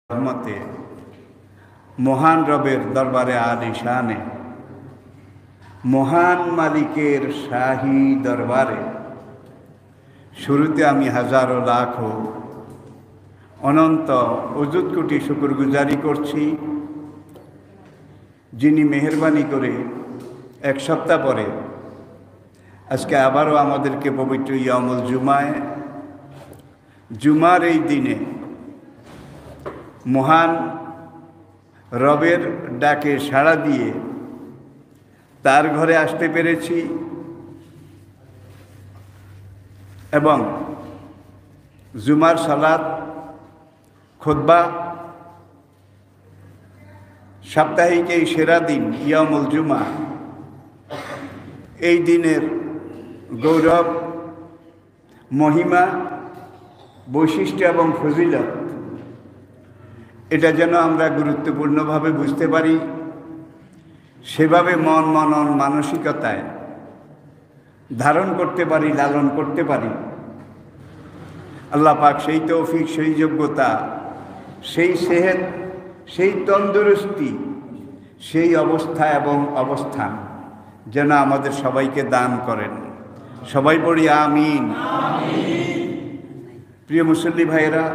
রহমতে মহান রবের দরবারে আলিশানে মহান মালিকের শাহী দরবারে শুরুতে আমি হাজারো লাখো অনন্ত অযুত কোটি শুকরগুজারি করছি, যিনি মেহেরবানি করে এক সপ্তাহ পরে আজকে আবারও আমাদেরকে পবিত্র ইয়ামুল জুমার এই দিনে মহান রবের ডাকে সাড়া দিয়ে তার ঘরে আসতে পেরেছি এবং জুমার সালাত খুতবা সাপ্তাহিক এই সেরা দিন ইয়ামুল জুমা, এই দিনের গৌরব, মহিমা, বৈশিষ্ট্য এবং ফজিলত এটা যেন আমরা গুরুত্বপূর্ণভাবে বুঝতে পারি, সেভাবে মনন মানসিকতায় ধারণ করতে পারি, লালন করতে পারি। আল্লাহ পাক সেই তৌফিক, সেই যোগ্যতা, সেই সেহত, সেই তন্দুরুস্তি, সেই অবস্থা এবং অবস্থান যেন আমাদের সবাইকে দান করেন। সবাই পড়ি আমিন। প্রিয় মুসল্লি ভাইয়েরা,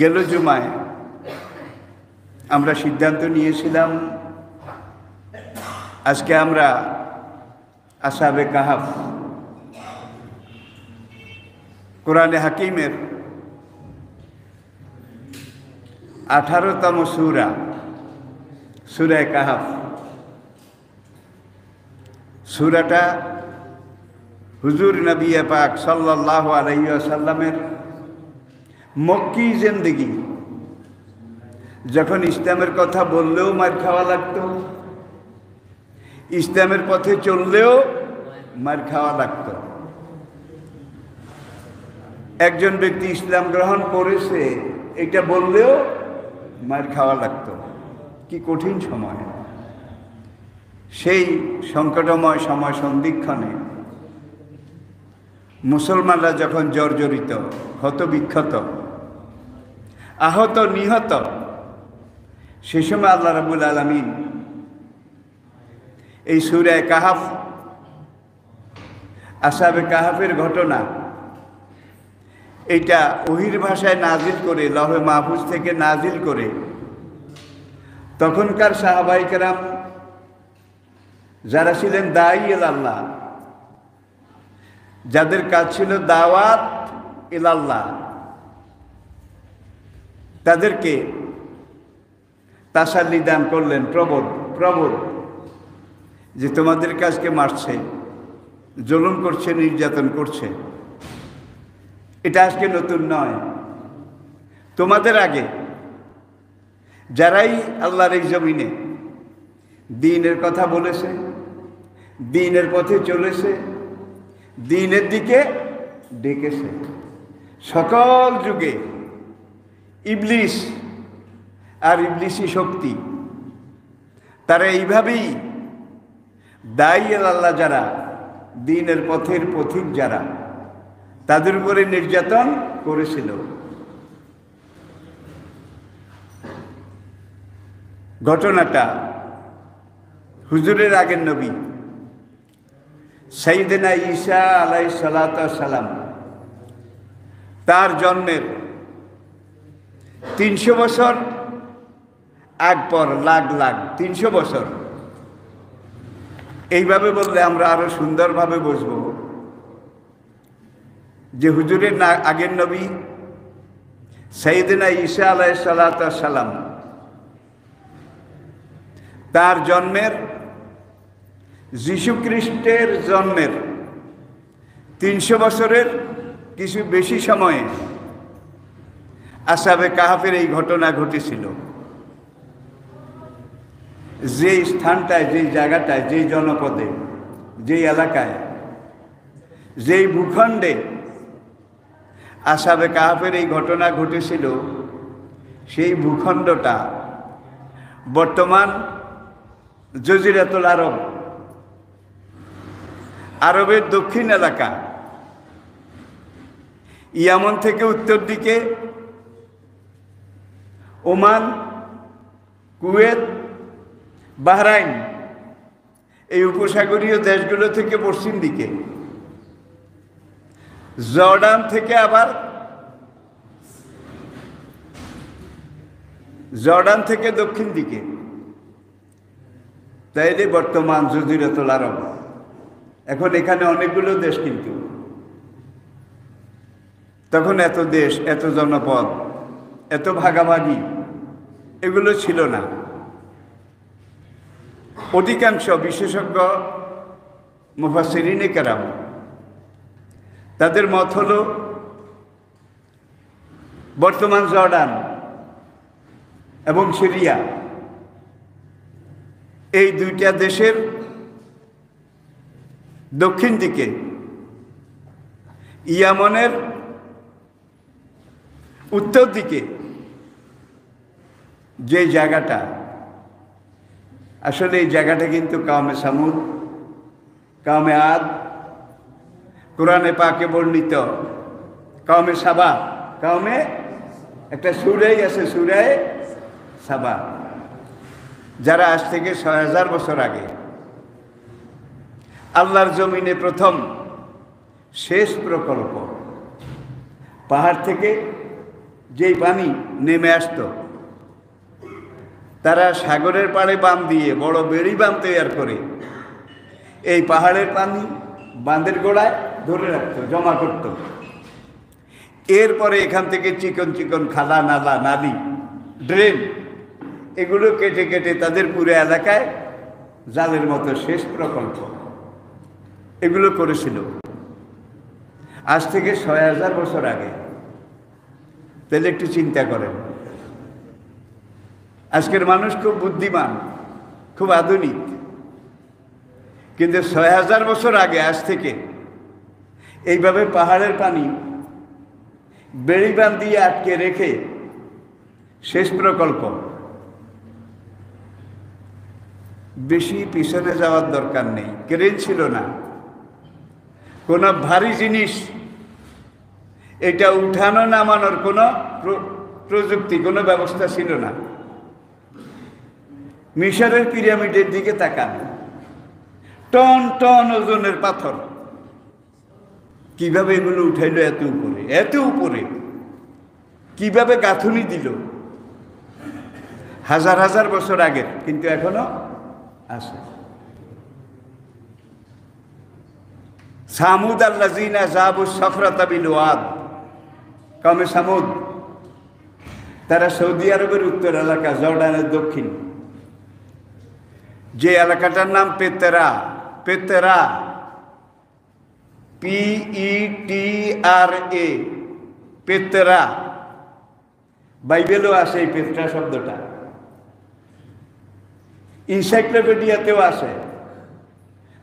গেল জুমায় আমরা সিদ্ধান্ত নিয়েছিলাম আজকে আমরা আসহাবে কাহাফ কোরআনে হাকিমের 18তম সূরা কাহাফ, সূরাটা হুজুর নবী পাক সাল্লাল্লাহু আলাইহি ওয়াসাল্লামের মক্কি জিন্দেগি, যখন ইসলামের কথা বললেও মার খাওয়া লাগতো, ইসলামের পথে চললেও মার খাওয়া লাগতো। একজন ব্যক্তি ইসলাম গ্রহণ করেছে এটা বললেও মার খাওয়া লাগতো। কি কঠিন সময়! সেই সংকটময় সময় সন্ধিক্ষণে মুসলমানরা যখন জর্জরিত, হতবিক্ষত, আহত, নিহত, সে সময় আল্লাহ রাব্বুল আলামিন এই সূরা কাহাফ, আসহাবে কাহাফের ঘটনা এইটা ওহীর ভাষায় নাজিল করে, লৌহে মাহফুজ থেকে নাজিল করে তখনকার সাহাবায়ে কেরাম যারা ছিলেন দাঈ ইলাল্লাহ, যাদের কাজ ছিল দাওয়াত ইলাল্লাহ, তাদেরকে তাসাল্লি দান করলেন প্রবল যে তোমাদের কাজকে মারছে, জুলুম করছে, নির্যাতন করছে। এটা আজকে নতুন নয়। তোমাদের আগে যারাই আল্লাহর এই জমিনে দ্বীনের কথা বলেছে, দ্বীনের পথে চলেছে, দ্বীনের দিকে ডেকেছে, সকল যুগে ইবলিস আর ইবলিসি শক্তি তারা এইভাবেই দাঈ আল্লাহ যারা, দ্বীনের পথের পথিক যারা, তাদের উপরে নির্যাতন করেছিল। ঘটনাটা হুজুরের আগের নবী সাইয়েদনা ঈসা আলাইহিস সালাতু ওয়াস সালাম তার জন্মের 300 বছর আগ পর, লাখ 300 বছর। এইভাবে বললে আমরা আরো সুন্দরভাবে বুঝবো যে হুজুরের আগের নবী সাইয়েদনা ঈসা আলাইহিস সালাতু ওয়াস সালাম তার জন্মের, যীশু খ্রিস্টের জন্মের 300 বছরের কিছু বেশি সময়ে আসহাবে কাহাফের এই ঘটনা ঘটেছিল। যে স্থানটায়, যেই জায়গাটায়, যেই জনপদে, যেই এলাকায়, যেই ভূখণ্ডে আসহাবে কাহাফের এই ঘটনা ঘটেছিল, সেই ভূখণ্ডটা বর্তমান জজিরাতুল আরব, আরবের দক্ষিণ এলাকা, ইয়ামন থেকে উত্তর দিকে ওমান, কুয়েত, বাহরাইন, এই উপসাগরীয় দেশগুলো থেকে পশ্চিম দিকে, জর্ডান থেকে আবার দক্ষিণ দিকে, তাইলে বর্তমান জজিরাতুল আরব। এখন এখানে অনেকগুলো দেশ, কিন্তু তখন এত দেশ, এত জনপদ, এত ভাগাভাগি এগুলো ছিল না। অধিকাংশ বিশেষজ্ঞ মুফাসসিরিনে কেরাম তাদের মত হলো বর্তমান জর্ডান এবং সিরিয়া এই দুইটা দেশের দক্ষিণ দিকে ইয়ামনের উত্তর দিকে যে জায়গাটা, আসলে এই জায়গাটা কিন্তু কাওমে সামুদ, কাওমে আদ, কোরআনে পাকে বর্ণিত কাওমে সাবা, কাওমে একটা সূরাই আছে, সূরায়ে সাবা, যারা আজ থেকে ৬০০০ বছর আগে আল্লাহর জমিনে প্রথম শেষ প্রকল্প, পাহাড় থেকে যেই পানি নেমে আসতো, তারা সাগরের পাড়ে বাঁধ দিয়ে বড় বেড়ি বাঁধ তৈরি করে এই পাহাড়ের পানি বাঁধের গোড়ায় ধরে রাখত, জমা করত। এরপরে এখান থেকে চিকন চিকন খালা, নালা, নালি, ড্রেন এগুলো কেটে কেটে তাদের পুরো এলাকায় জালের মতো শেষ প্রকল্প এগুলো করেছিল আজ থেকে ৬০০০ বছর আগে। তাহলে একটু চিন্তা করেন, আজকের মানুষ খুব বুদ্ধিমান, খুব আধুনিক, কিন্তু ৬০০০ বছর আগে আজ থেকে এইভাবে পাহাড়ের পানি বেড়ি বাঁধ দিয়ে আটকে রেখে শেষ প্রকল্প। বেশি পিছনে যাওয়ার দরকার নেই, ক্রেন ছিল না, কোনো ভারী জিনিস এটা উঠানো নামানোর কোনো প্রযুক্তি, কোনো ব্যবস্থা ছিল না। মিশরের পিরামিডের দিকে তাকান, টন টন ওজনের পাথর, কিভাবে এগুলো উঠাইলো এত উপরে, এত উপরে কিভাবে গাঁথুনি দিল, হাজার হাজার বছর আগের, কিন্তু এখনো আছে। সামুদ আল্লাযিনা যাবু সফরাতা বিল ওয়াদ, কাওমে সামুদ, তারা সৌদি আরবের উত্তর এলাকা, জর্ডানের দক্ষিণ, যে এলাকাটার নাম পেতেরা, পেতেরা, PETRA, পেতেরা, বাইবেলও আছে এই পেত্রা শব্দটা, ইনসাইক্লোপিডিয়াতেও আছে,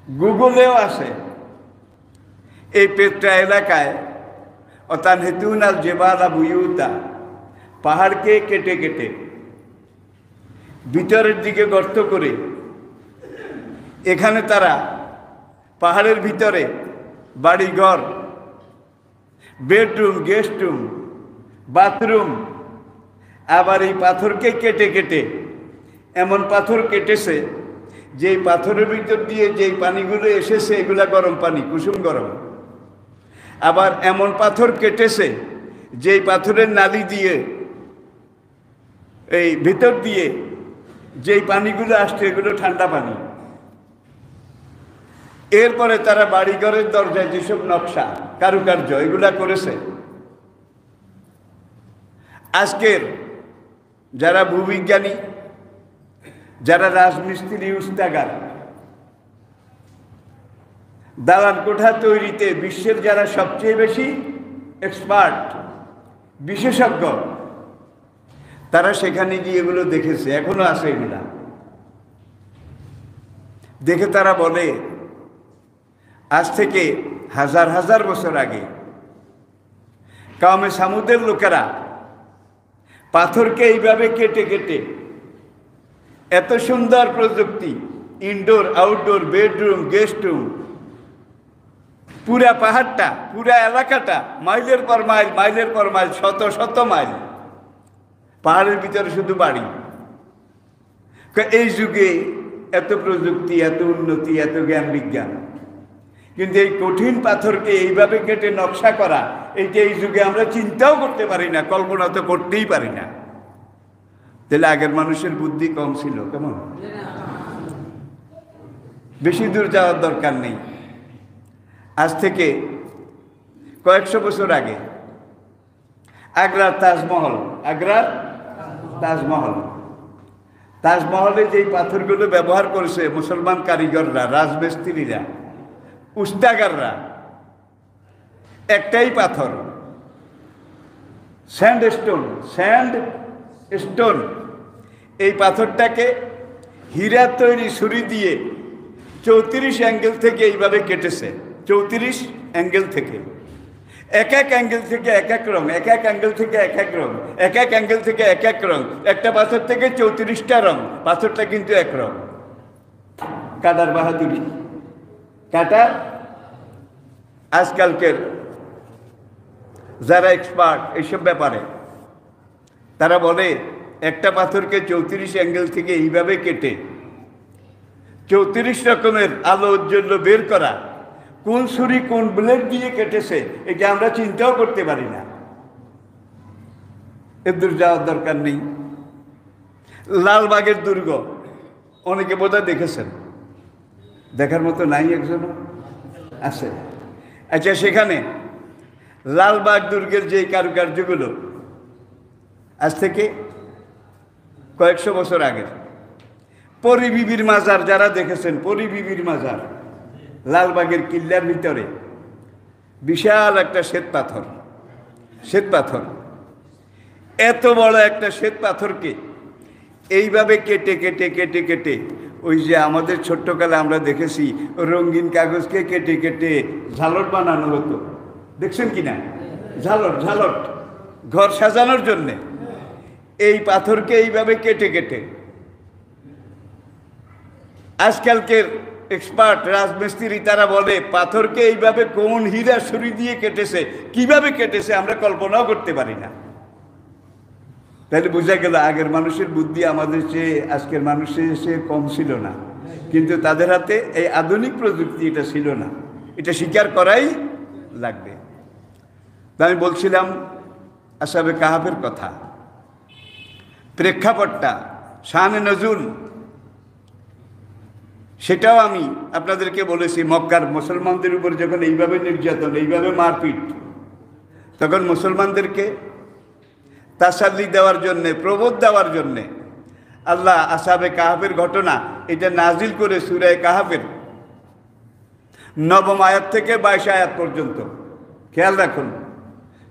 গুগলেও আছে। এই পেত্রা এলাকায় অতানহিতুন আল জিবালা বুয়ুতা, পাহাড়কে কেটে কেটে ভিতরের দিকে গর্ত করে এখানে তারা পাহাড়ের ভিতরে বাড়িঘর, বেডরুম, গেস্ট রুম, বাথরুম, আবার এই পাথরকে কেটে কেটে এমন পাথর কেটেছে যেই পাথরের ভিতর দিয়ে যেই পানিগুলো এসেছে এগুলা গরম পানি, কুসুম গরম। আবার এমন পাথর কেটেছে যেই পাথরের নালি দিয়ে এই ভিতর দিয়ে যেই পানিগুলো আসছে এগুলো ঠান্ডা পানি। এরপরে তারা বাড়িঘরের দরজায় যেসব নকশা, কারুকার্য এগুলা করেছে, আজকের যারা ভূবিজ্ঞানী, যারা রাজমিস্ত্রি, উস্তাগার, দালান কোঠা তৈরিতে বিশ্বের যারা সবচেয়ে বেশি এক্সপার্ট, বিশেষজ্ঞ, তারা সেখানে গিয়ে এগুলো দেখেছে, এখনো আছে এগুলা দেখে তারা বলে আজ থেকে হাজার হাজার বছর আগে কাওমে সামুদের লোকেরা পাথরকে এইভাবে কেটে কেটে এত সুন্দর প্রযুক্তি, indoor outdoor, bedroom, guest room, পুরা পাহাড়টা, পুরা এলাকাটা মাইলের পর মাইল, মাইলের পর মাইল, শত শত মাইল পাহাড়ের ভিতরে শুধু বাড়ি। এই যুগে এত প্রযুক্তি, এত উন্নতি, এত জ্ঞান বিজ্ঞান, কিন্তু এই কঠিন পাথরকে এইভাবে কেটে নকশা করা, এইটা এই যুগে আমরা চিন্তাও করতে পারি না, কল্পনা তো করতেই পারি না। তাহলে আগের মানুষের বুদ্ধি কম ছিল কেমন? বেশি দূর যাওয়ার দরকার নেই। আজ থেকে কয়েকশো বছর আগে আগ্রার তাজমহলে যেই পাথরগুলো ব্যবহার করেছে মুসলমান কারিগররা, রাজমিস্ত্রিরা, উস্তাগাররা, একটাই পাথর, স্যান্ডস্টোন। এই পাথরটাকে হীরার তৈরি ছুরি দিয়ে 34 অ্যাঙ্গেল থেকে এইভাবে কেটেছে। 34 অ্যাঙ্গেল থেকে, এক এক অ্যাঙ্গেল থেকে এক এক রং, এক এক অ্যাঙ্গেল থেকে এক এক রং, এক এক অ্যাঙ্গেল থেকে এক এক রং। একটা পাথর থেকে 34টা রং, পাথরটা কিন্তু এক রং। কাটার বাহাদুরি, কাটার। আজকালকের যারা এক্সপার্ট এইসব ব্যাপারে, তারা বলে একটা পাথরকে 34 অ্যাঙ্গেল থেকে এইভাবে কেটে 34 রকমের আলো উজ্জ্বল্য বের করা, কোন ছুরি কোন ব্লেড দিয়ে কেটেছে এটা আমরা চিন্তাও করতে পারি না। এদূর যাওয়ার দরকার নেই। লালবাগের দুর্গ অনেকে বোধহয় দেখেছেন, দেখার মতো নাই একজনও আছে। আচ্ছা, সেখানে লালবাগ দুর্গের যে কারুকার্যগুলো আজ থেকে কয়েকশো বছর আগে, পরী বিবির মাজার যারা দেখেছেন, পরী বিবির মাজার লালবাগের কিল্লার ভিতরে বিশাল একটা শ্বেত পাথর, এত বড় একটা শ্বেত পাথরকে এইভাবে কেটে কেটে কেটে কেটে, ওই যে আমাদের ছোট্টকালে আমরা দেখেছি রঙিন কাগজকে কেটে কেটে ঝালট বানানো হতো, দেখছেন কি না? ঝালট ঘর সাজানোর জন্যে এই পাথরকে এইভাবে কেটে কেটে, আজকালকের এক্সপার্ট রাজমিস্ত্রি তারা বলে পাথরকে এইভাবে কোন হীরা ছুরি দিয়ে কেটেছে, কিভাবে কেটেছে আমরা কল্পনাও করতে পারি না। তাহলে বোঝা গেল আগের মানুষের বুদ্ধি আমাদের চেয়ে আজকের মানুষের চেয়ে কম ছিল না, কিন্তু তাদের হাতে এই আধুনিক প্রযুক্তি এটা ছিল না, এটা স্বীকার করাই লাগবে। আমি বলছিলাম আসহাবে কাহাফের কথা, প্রেক্ষাপটটা, শানে নজুল, সেটাও আমি আপনাদেরকে বলেছি। মক্কার মুসলমানদের উপর যখন এইভাবে নির্যাতন, এইভাবে মারপিট, তখন মুসলমানদেরকে তাসাল্লি দেওয়ার জন্যে, প্রবোধ দেওয়ার জন্যে আল্লাহ আসহাবে কাহাফের ঘটনা এটা নাজিল করে সূরা কাহাফের 9 আয়াত থেকে 22 আয়াত পর্যন্ত। খেয়াল রাখুন,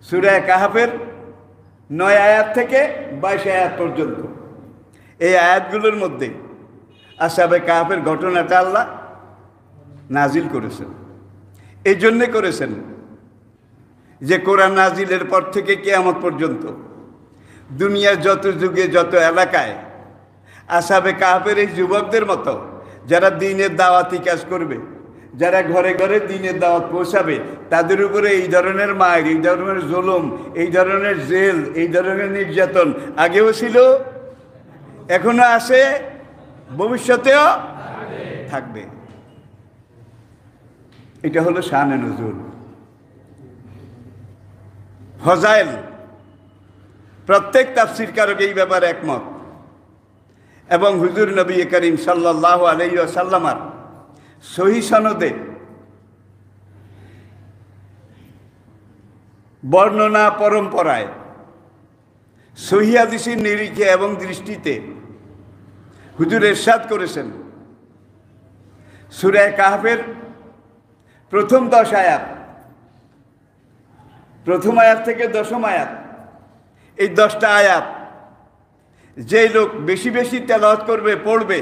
সূরা কাহাফের 9 আয়াত থেকে 22 আয়াত পর্যন্ত, এই আয়াতগুলোর মধ্যে আসহাবে কাহাফের ঘটনাটা আল্লাহ নাজিল করেছেন। এই জন্যে করেছেন যে কোরআন নাজিলের পর থেকে কিয়ামত পর্যন্ত দুনিয়ার যত যুগে যত এলাকায় আসহাবে কাহাফের এই যুবকদের মতো যারা দ্বীনের দাওয়াতি কাজ করবে, যারা ঘরে ঘরে দ্বীনের দাওয়াত পৌঁছাবে, তাদের উপরে এই ধরনের মার, এই ধরনের জুলুম, এই ধরনের জেল, এই ধরনের নির্যাতন আগেও ছিল, এখনো আছে, ভবিষ্যতেও থাকবে। এটা হলো শানে নজুল। ফজাইল, প্রত্যেক তাফসীর কারক এই ব্যাপারে একমত, এবং হুজুর নবী করিম সাল্লাল্লাহু আলাইহি ওয়াসাল্লামের সহিহ সনদে বর্ণনা পরম্পরায় সহিহ হাদিসের নিরিখে এবং দৃষ্টিতে হুজুর ইরশাদ করেছেন, সূরা কাহফের প্রথম 10 আয়াত, প্রথম আয়াত থেকে 10ম আয়াত, এই 10টা আয়াত যেই লোক বেশি বেশি তেলাওয়াত করবে, পড়বে,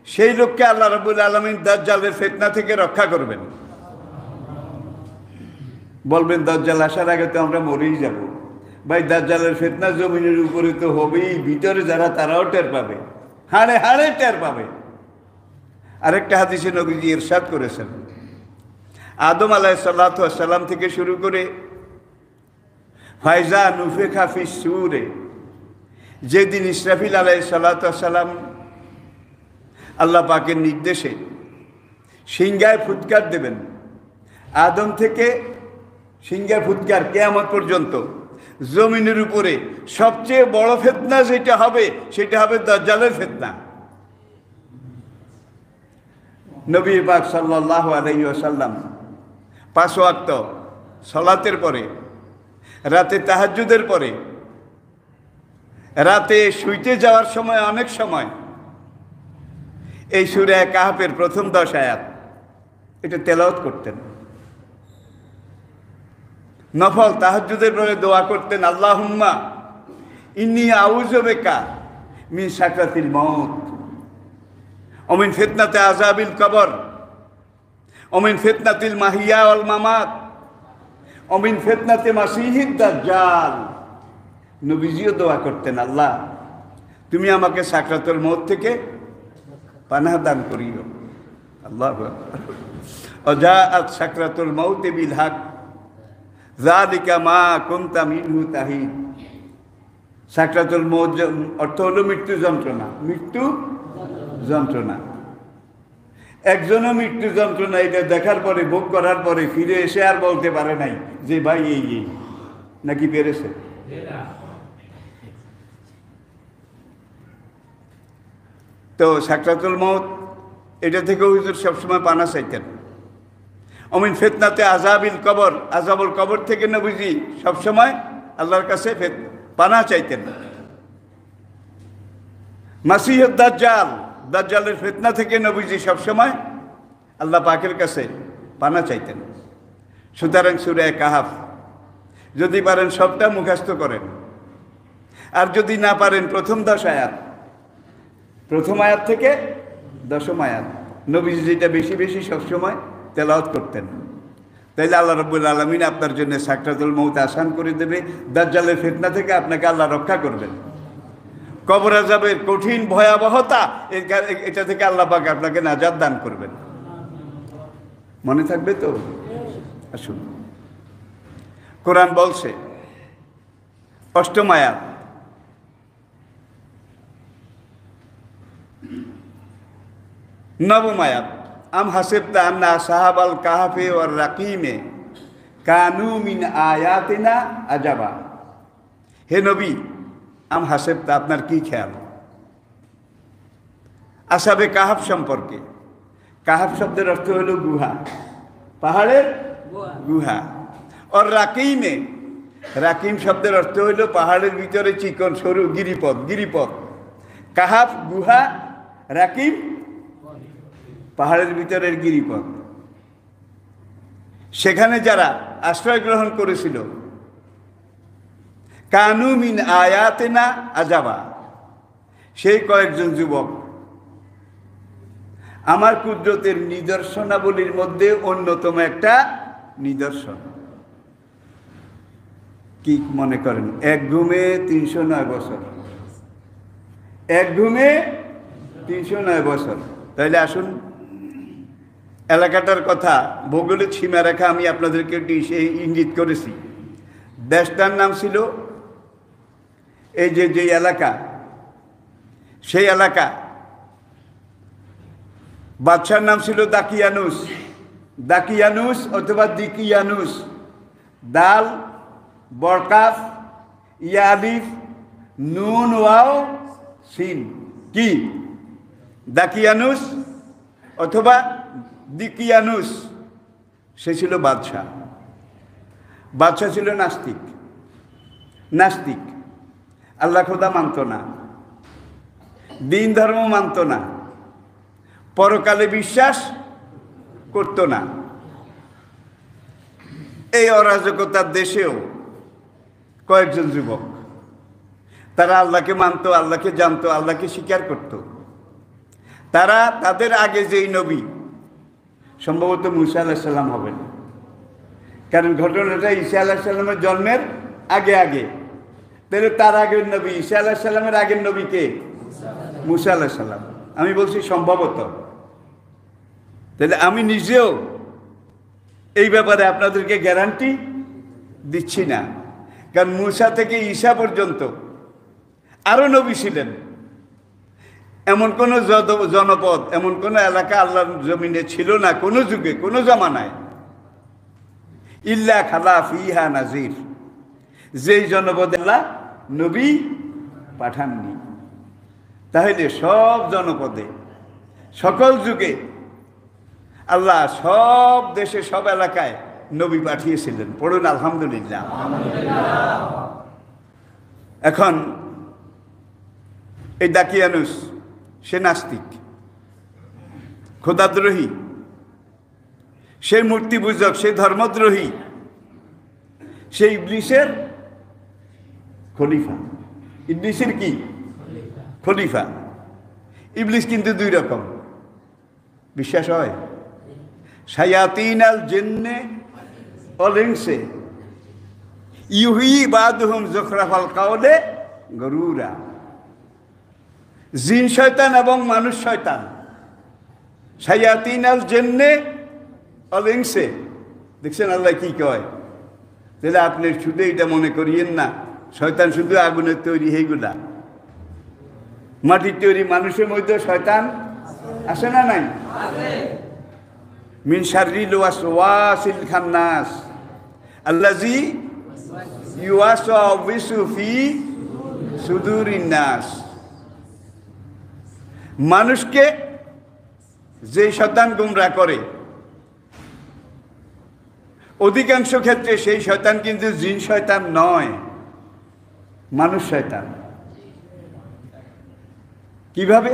সেই লোককে আল্লাহ রাব্বুল আলামিন দাজ্জালের ফিতনা থেকে রক্ষা করবেন। বলবেন দাজ্জাল আসার আগে তো আমরা মরেই যাব। ভাই, দাজ্জালের ফিতনা জমিনের উপরে তো হবেই, ভিতরে যারা তারাও টের পাবে, হাড়ে হাড়ে টের পাবে। আরেকটা হাদিসে নবীজি ইরশাদ করেছেন, আদম আলাইহিসসালাতু ওয়াসসালাম থেকে শুরু করে ফাইজা নুফিখা ফিস সূরে, যেদিন ইসরাফিল আলাইহিস সালাম আল্লাহ পাকের নির্দেশে সিংহায় ফুৎকার দেবেন, আদম থেকে সিংহায় ফুৎকার কিয়ামত পর্যন্ত জমিনের উপরে সবচেয়ে বড় ফিতনা যেটা হবে সেটা হবে দাজ্জালের ফিতনা। নবী পাক সাল্লাল্লাহু আলাইহি ওয়াসাল্লাম 5 ওয়াক্ত সালাতের পরে, রাতে তাহাজ্জুদের পরে, রাতে শুইতে যাওয়ার সময় অনেক সময় এই সূরা কাহফের প্রথম 10 আয়াত এটা তেলাওয়াত করতেন। নফল তাহাজ্জুদের পরে দোয়া করতেন, আল্লাহুম্মা ইন্নী আউযু বিকা মিন সাকরাতিল মাউত ওয়া মিন ফিতনাতি আযাবিল কবর ওয়া মিন ফিতনাতিল মাহিয়া ওয়াল মামাত ওয়া মিন ফিতনাতি মাসিহিদ দাজ্জাল। নবীজিও দোয়া করতেন, আল্লাহ তুমি আমাকে সাকরাতুল মউত থেকে পানাহ দান করিও। আল্লাহু আকবার। ওয়াজাআত সাকরাতুল মউত বিল হক যালিকা মা কুনতা মিনহু তাহিদ। সাকরাতুল মউত অর্থ হলো মৃত্যু যন্ত্রণা, মৃত্যু যন্ত্রণা। একজনও মৃত্যু যন্ত্রণা এটা দেখার পরে, ভোগ করার পরে ফিরে এসে আর বলতে পারে নাই যে ভাই এই নাকি পেরেছে। তো সাকরাতুল মউত এটা থেকে হুজুর সবসময় পানা চাইতেন। অমিন ফিতনাতে আযাবিল কবর, আযাবুল কবর থেকে নবীজি সবসময় আল্লাহর কাছে পানা চাইতেন। মাসিহুদ দাজ্জাল, দাজ্জালের ফিতনা থেকে নবীজি সবসময় আল্লাহ পাকের কাছে পানা চাইতেন। সুতরাং সূরা কাহফ যদি পারেন সবটা মুখস্থ করেন, আর যদি না পারেন প্রথম 10 আয়াত, প্রথম আয়াত থেকে 10ম আয়াত নবীজি যেটা বেশি বেশি সবসময় তেলাওয়াত করতেন, তাইলে আল্লাহ রাব্বুল আলামিন আপনার জন্য সাকরাতুল মউত আসান করে দেবে। দাজ্জালের ফিতনা থেকে আপনাকে আল্লাহ রক্ষা করবেন। কবর আযাবের কঠিন ভয়াবহতা এটা থেকে আল্লাহ পাক আপনাকে নাজাত দান করবেন। মনে থাকবে তো? আসুন, কোরআন বলছে 8ম আয়াত, নবম আয়াত, আম হাসিবতা আন্না আসহাবাল কাহফি ওয়ার রাকিমে কানু মিন আয়াতিনা আজাবা। হে নবী, আম হাসিবতা আপনার কি খেয়াল আসহাবে কাহফ সম্পর্কে? কাহফ শব্দের অর্থ হল গুহা, পাহাড়ের গুহা। ওর রাকিমে, রাকিম শব্দের অর্থ হইল পাহাড়ের ভিতরে চিকন সরু গিরিপথ, গিরিপথ। কাহাফ গুহা, রাকিম পাহাড়ের ভিতরের গিরিপথ। সেখানে যারা আশ্রয় গ্রহণ করেছিল, কানু মিন আয়াতিনা আজাবা, সেই কয়েকজন যুবক আমার কুদরতের নিদর্শনাবলীর মধ্যে অন্যতম একটা নিদর্শন। কি মনে করেন? এক ঘুমে 309 বছর, এক ঘুমে 309 বছর। তাইলে আসুন, এলাকাটার কথা, ভৌগোলিক সীমারেখা আমি আপনাদেরকে ইঙ্গিত করেছি। দেশটার নাম ছিল, এই যে এলাকা, সেই এলাকা বাদশার নাম ছিল দাকিয়ানুস, দাকিয়ানুস অথবা দিকিয়ানুস। দাল বরকাফ ইয়া আলিফ নুন ওয়াও সিন, কি? দাকিয়ানুস অথবা দিকিয়ানুস। সে ছিল বাদশাহ। বাদশাহ ছিল নাস্তিক, নাস্তিক, আল্লাহ খোদা মানত না, দিন ধর্ম মানত না, পরকালে বিশ্বাস করত না। এই অরাজকতার দেশেও কয়েকজন যুবক, তারা আল্লাহকে মানত, আল্লাহকে জানতো, আল্লাহকে স্বীকার করত। তারা, তাদের আগে যেই নবী, সম্ভবত মুসা আলাইহিস সালাম হবেন, কারণ ঘটনাটা ঈসা আলাইহিস সালামের জন্মের আগে আগে। তাহলে তার আগের নবী, ঈসা আলাইহিস সালামের আগের নবী কে? মুসা আলাইহিস সালাম। আমি বলছি সম্ভবত। তাহলে আমি নিজেও এই ব্যাপারে আপনাদেরকে গ্যারান্টি দিচ্ছি না, কারণ মুসা থেকে ঈসা পর্যন্ত আরো নবী ছিলেন। এমন কোন জনপদ, এমন কোন এলাকা আল্লাহর জমিনে ছিল না কোন যুগে, কোন জামানায়, ইল্লা খালা ফিহা নাজির, যেই জনপদে আল্লাহ নবী পাঠাননি। তাহলে সব জনপদে, সকল যুগে আল্লাহ সব দেশে, সব এলাকায় নবী পাঠিয়েছিলেন। পড়ুন আলহামদুলিল্লাহ। এখন এই দাকিয়ানুস সে নাস্তিক, খোদাদ্রোহী, সে মূর্তি পূজক, সে ধর্মদ্রোহী, সে ইবলিসের খলিফা। ইবলিসের কি খলিফা? ইবলিস কিন্তু দুই রকম, বিশ্বাস হয়? শায়াতিন আল জিন্নে ওয়াল ইনসি ইউহি বাদুহুম যুখরাফাল কাওলে গরুরা। জিন শয়তান এবং মানুষ শয়তান, শায়াতিন আল জিন্নে ওয়াল ইনসি। দেখছেন আল্লাহ কি কয়? তাহলে আপনি শুধু এটা মনে করিয়েন না শয়তান শুধু আগুনের তৈরি, এইগুলা মাটির তৈরি। মানুষের মধ্যে শয়তান আছে না নাই? মিন শাররিল ওয়াসওয়াসিল খান্নাস আল্লাযী ইউওয়াসওয়িসু ফি সুদুরিন নাস। মানুষকে যে শয়তান গোমরাহ করে, অধিকাংশ ক্ষেত্রে সেই শয়তান কিন্তু জিন শয়তান নয়, মানুষ শয়তান। কিভাবে?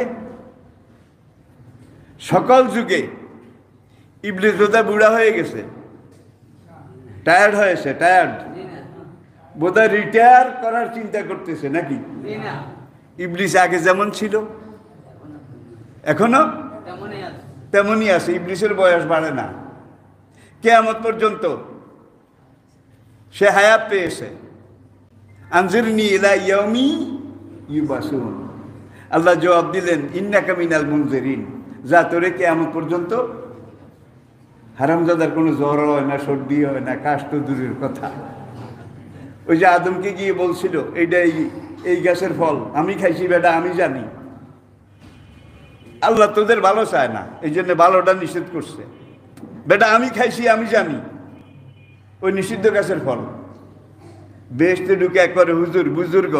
সকল যুগে ইবলিস বোধহয় বুড়া হয়ে গেছে, টায়ার্ড হয়েছে, টায়ার্ড, বোধহয় রিটায়ার করার চিন্তা করতেছে নাকি? ইবলিস আগে যেমন ছিল এখনো তেমনই আছে। ইবলিসের বয়স বাড়ে না, কিয়ামত পর্যন্ত সে হায়াত পেয়েছে। আনজিরনি ইলা ইয়াউমি ইউবাসুন। আল্লাহ জবাব দিলেন, ইন্নাকা মিনাল মুনজিরিন, যা তোরে কিয়ামত পর্যন্ত। হারামজাদার কোনো জ্বর হয় না, সর্দি হয় না, কাশ তো দূরের কথা। ওই যে আদমকে গিয়ে বলছিল, এইটা এই গাছের ফল আমি খাইছি বেটা, আমি জানি। আল্লাহ তোদের ভালো চায় না, এই জন্য ভালোটা নিষেধ করছে। বেটা আমি খাইছি, আমি জানি ওই নিষিদ্ধ গাছের ফল। বেহেশতে ঢুকে একবারে হুজুর বুজুর্গ,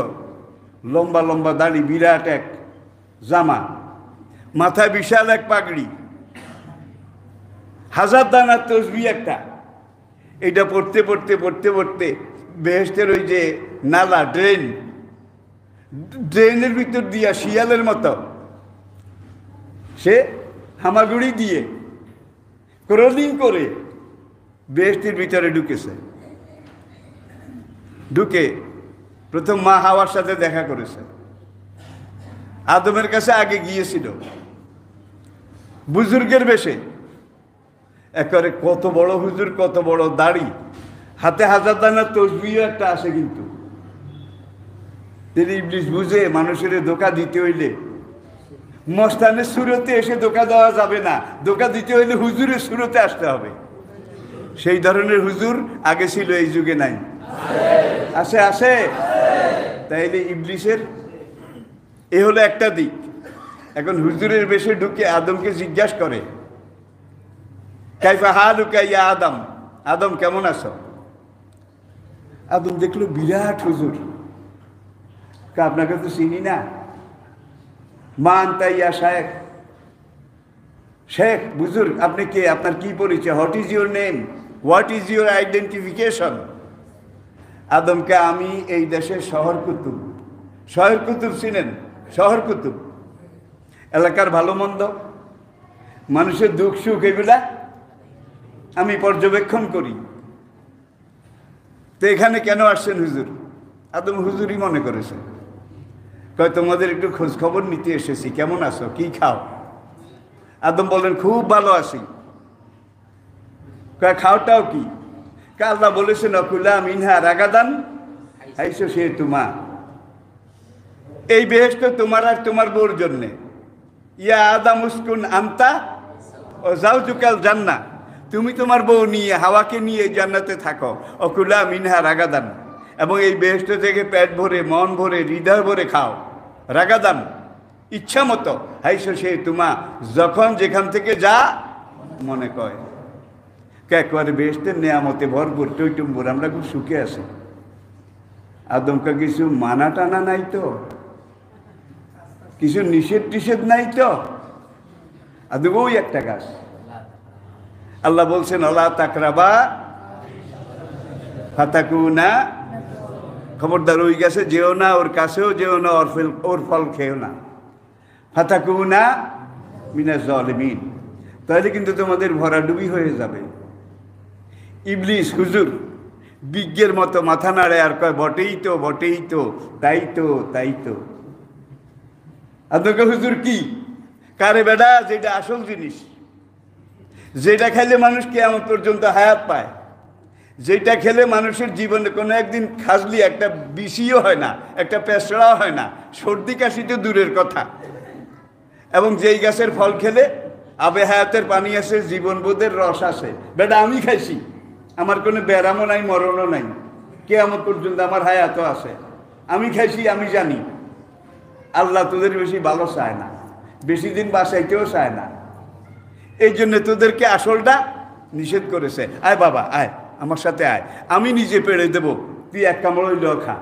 লম্বা লম্বা দাড়ি, বিরাট এক জামা, মাথায় বিশাল এক পাগড়ি, হাজার দানার তসবি একটা। এটা পড়তে পড়তে পড়তে পড়তে বেহেশতের ওই যে নালা, ড্রেনের ভিতর দিয়া শিয়ালের মতো সে হামাগুড়ি দিয়ে ক্রলিং করে বেহেশতের ভিতরে ঢুকেছে। ঢুকে প্রথম মা হাওয়ার সাথে দেখা করেছে। আদমের কাছে আগে গিয়েছিল বুজুর্গের বেশে, একেবারে কত বড় হুজুর, কত বড় দাড়ি, হাতে হাজার দানার তসবিও একটা আসে। কিন্তু তিনি ইবলিস বুঝে মানুষের ধোকা দিতে হইলে মস্তানের সুরতে এসে ধোকা দেওয়া যাবে না, ধোকা দিতে হইলে হুজুরের সুরতে আসতে হবে। সেই ধরনের হুজুর আগে ছিল, এই যুগে নাই। আছে আছে। তাইলে ইবলিসের এ হলো একটা দিক। এখন হুজুরের বেশে ঢুকে আদমকে জিজ্ঞাসা করে, কাইফা হালুকা ইয়া আদম, আদম কেমন আছো? আদম দেখলো বিরাট হুজুর, আপনাকে তো চিনি না। মান তাই ইয়া শেখ, শেখ বুজুর্গ আপনি কে, আপনার কি পরিচয়? What is your name, what is your identification? আদমকে আমি এই দেশের শহর কুতুব। শহর কুতুব চিনেন? শহর কুতুব এলাকার ভালো মন্দ, মানুষের দুঃখ সুখ, এগুলা আমি পর্যবেক্ষণ করি। তো এখানে কেন আসছেন হুজুর? আদম হুজুরই মনে করেছে। কয় তোমাদের একটু খোঁজ খবর নিতে এসেছি, কেমন আছো, কি খাও? আদম বলেন খুব ভালো আছি। কয় খাওটাও কি? আল্লাহ বলেছেন অকুলা মিনহা রাগাদান হাইসো সে তোমা, এই বেহেশত তোমার আর তোমার বউর জন্যে। ইয়া আদম উসকুন আনতা ও জাওজুকাল জান্নাহ, তুমি তোমার বউ নিয়ে হাওয়াকে নিয়ে জান্নাতে থাকো। অকুলা মিনহা রাগাদান, এবং এই বেহেশত থেকে পেট ভরে, মন ভরে, হৃদয় ভরে খাও, রাগাদান ইচ্ছা মতো। হাইসো সে তোমা যখন যেখান থেকে যা মনে কয়। একবারে বেহেশতের নেয়ামতে ভরপুর, টইটুম্বুর, আমরা খুব সুখে আছি। আদমকা কিছু মানা টানা নাই তো, কিছু নিষেধ টিষেধ নাই তো, আদম ওই একটা গাছ। আল্লাহ বলছেন আল্লাহ তাকরাবা ফাতাকুনা, খবরদার ওই গাছে যেও না, ওর কাছেও যেও না, ওর ফল খেও না। ফাতাকুনা মিনাজ জালিমিন, তাহলে কিন্তু তোমাদের ভরাডুবি হয়ে যাবে। ইবলিস হুজুর বিজ্ঞের মতো মাথা নাড়ে আর কয় বটেই তো, বটেই তো, তাই তো, তাই তো। আদমকা হুজুর কি কারে বেডা, যেটা আসল জিনিস, যেটা খেলে মানুষ কিয়ামত পর্যন্ত হায়াত পায়, যেটা খেলে মানুষের জীবনে কোনো একদিন খাজলি একটা বিষিও হয় না, একটা পেছড়াও হয় না, সর্দি কাশি তো দূরের কথা। এবং যেই গাছের ফল খেলে আবে হায়াতের পানি আছে, জীবনবোধের রস আছে। বেটা আমি খাইছি, আমার কোনো ব্যারামও নাই, মরণও নাই, কিয়ামত পর্যন্ত আমার হায়াতও আছে, আমি খাইছি, আমি জানি। আল্লাহ তোদের বেশি ভালো চায় না, বেশি দিন বাঁচাইতেও চায় না, এই জন্য তোদেরকে আসলটা নিষেধ করেছে। আয় বাবা আয়, আমার সাথে আয়, আমি নিজে পেড়ে দেব, তুই এক কামড় হইলেও খা।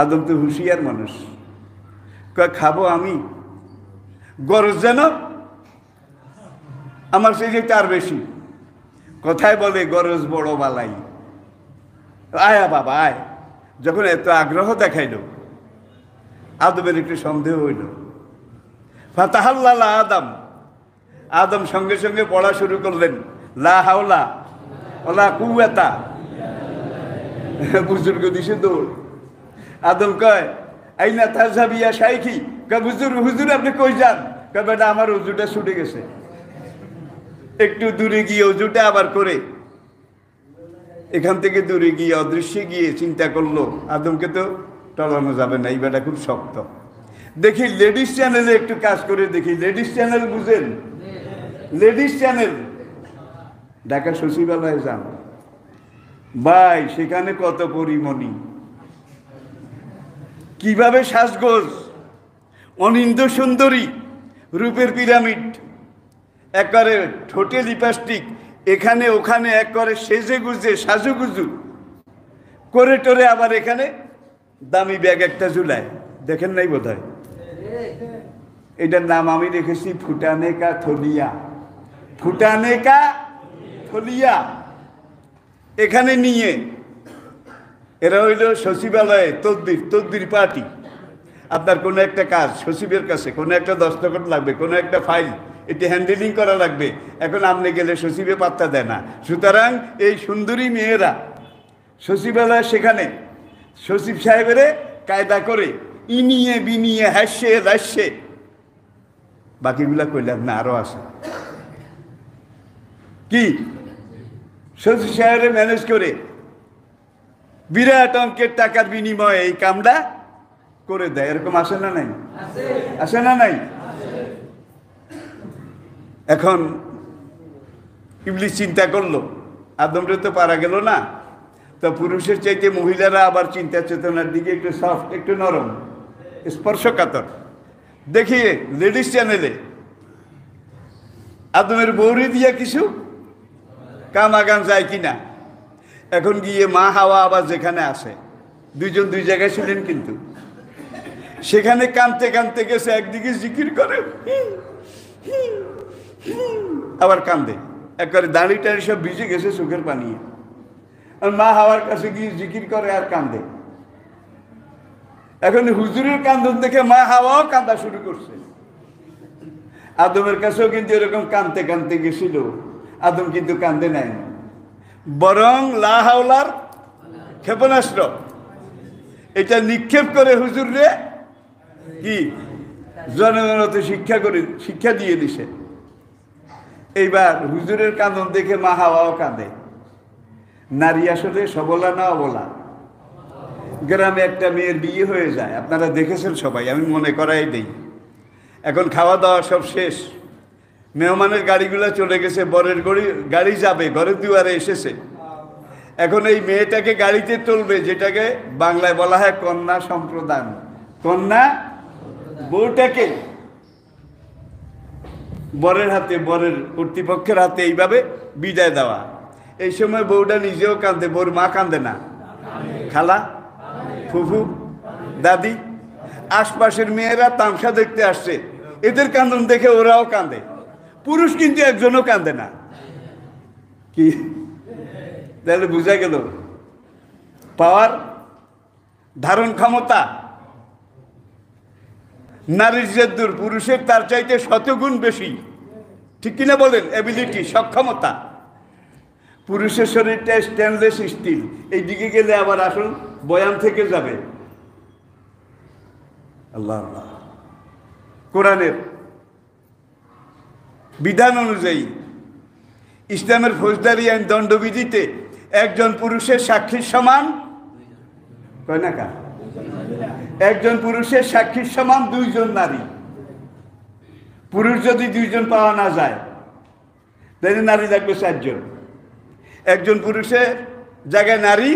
আদম তো হুঁশিয়ার মানুষ, কয় খাবো আমি, গরজ যেন আমার সেই তার বেশি। কথায় বলে গরজ বড় বালাই। আয়া বাবা আয়। যখন এত আগ্রহ দেখাইল, আদমের একটু সন্দেহ হইল। ফাতাহাল্লাহ আদম, আদম সঙ্গে সঙ্গে পড়া শুরু করলেন লা হাওলা ওয়ালা কুওয়াতা। বুজুর্গ দিছে দৌড়। আদম কয় আইনা তাযহাবিয়া শাইখি, কয় হুজুর আপনি কই যান? কয় বেটা আমার ওযুটা ছুটে গেছে। একটু দূরে গিয়ে ওযুটা আবার করে এখান থেকে দূরে গিয়ে অদৃশ্যে গিয়ে চিন্তা করলো আদমকে তো টলানো যাবে না, এই বেটা খুব শক্ত। দেখি লেডিস চ্যানেলে একটু কাজ করে দেখি। লেডিস চ্যানেল বুঝেন? লেডিস চ্যানেল ঢাকা সচিবালয়ে যান ভাই, সেখানে কত পরিমণি, কিভাবে সাজগোজ, অনিন্দ সুন্দরী, রূপের পিরামিড, একবারে ঠোঁটে লিপস্টিক, এখানে ওখানে একবারে সেজে গুজে সাজুগুজু করে টোরে আবার এখানে দামি ব্যাগ একটা ঝুলায়। দেখেন নাই বোধ হয়? এটার নাম আমি রেখেছি ফুটানে কা থলিয়া। ফুটানে কা থলিয়া। এখানে নিয়ে এরা হইল সচিবালয়ে তদবির পার্টি। আপনার কোনো একটা কাজ, সচিবের কাছে কোনো একটা দস্তখত লাগবে, কোনো একটা ফাইল, এটি হ্যান্ডেলিং করা লাগবে। এখন আপনি গেলে সচিবে পাত্তা দেয় না। সুতরাং এই সুন্দরী মেয়েরা সচিবালয়, সেখানে সচিব সাহেবের কায়দা করে ইনিয়ে বিনিয়ে হাসে লাসে, বাকিগুলা কইলাম না, আরো আছে কি, সচিব সাহেবের ম্যানেজ করে বিরাট অঙ্কের টাকার বিনিময়ে এই কামটা করে দেয়। এরকম আসে না নাই? আসে না নাই? এখন ইবলিস চিন্তা করলো আদমটা তো পারা গেল না, তো পুরুষের চাইতে মহিলারা আবার চিন্তা চেতনার দিকে একটু সফট, একটু নরম, স্পর্শকাতর। দেখি লেডিস চ্যানেলে আদমের বৌরি দিয়া কিছু কাম আগান যায় কিনা। এখন গিয়ে মা হাওয়া আবার যেখানে আসে, দুইজন দুই জায়গায় ছিলেন, কিন্তু সেখানে কানতে কানতে গেছে, একদিকে জিকির করে আবার কান্দে, একবারে দাঁড়ি টাড়ি সব ভিজে গেছে চোখের পানি। মা হাওয়ার কাছে গিয়ে জিকির করে আর কান্দে। এখন হুজুরের কান্দন দেখে মা হাওয়াও কান্দা শুরু করছে। আদমের কাছেও কিন্তু এরকম কানতে কানতে গেছিল, আদম কিন্তু কান্দে নাই, বরং লা হাওলার ক্ষেপণাস্ত্র এটা নিক্ষেপ করে হুজুরে কি জনগণতে শিক্ষা দিয়ে দিছে। এইবার হুজুরের কান্দন দেখে মা হাওয়াও কাঁদে। নারী আসলে সবলা না অবলা। গ্রামে একটা মেয়ের বিয়ে হয়ে যায়, আপনারা দেখেছেন সবাই, আমি মনে করাই দেই। এখন খাওয়া দাওয়া সব শেষ, মেহমানের গাড়িগুলো চলে গেছে, বরের গাড়ি যাবে, ঘরের দুয়ারে এসেছে। এখন এই মেয়েটাকে গাড়িতে তুলবে, যেটাকে বাংলায় বলা হয় কন্যা সম্প্রদান। কন্যা বউটাকে বরের হাতে, বরের কর্তৃপক্ষের হাতে এইভাবে বিদায় দেওয়া। এই সময় বউটা নিজেও কাঁদে, বউর মা কাঁদে না, খালা, ফুফু, দাদি, আশপাশের মেয়েরা তামসা দেখতে আসছে, এদের কান্দন দেখে ওরাও কাঁদে। পুরুষ কিন্তু একজনও কাঁদে না। কি তাহলে বোঝা গেল পাওয়ার, ধারণ ক্ষমতা নারীর যে দূর, পুরুষের তার চাইতে শতগুণ বেশি। ঠিক কিনা বলেন? এবিলিটি, সক্ষমতা। পুরুষের শরীরটা স্টেনলেস স্টিল, এই দিকে গেলে আবার আসল বয়ান থেকে যাবে। আল্লাহ আল্লাহ। কোরআনের বিধান অনুযায়ী ইসলামের ফৌজদারি আইন দণ্ডবিধিতে একজন পুরুষের সাক্ষীর সমান, কয় না কা, একজন পুরুষের সাক্ষীর সমান দুইজন নারী। পুরুষ যদি দুইজন পাওয়া না যায় তাহলে নারী লাগবে চারজন। একজন পুরুষের জায়গায় নারী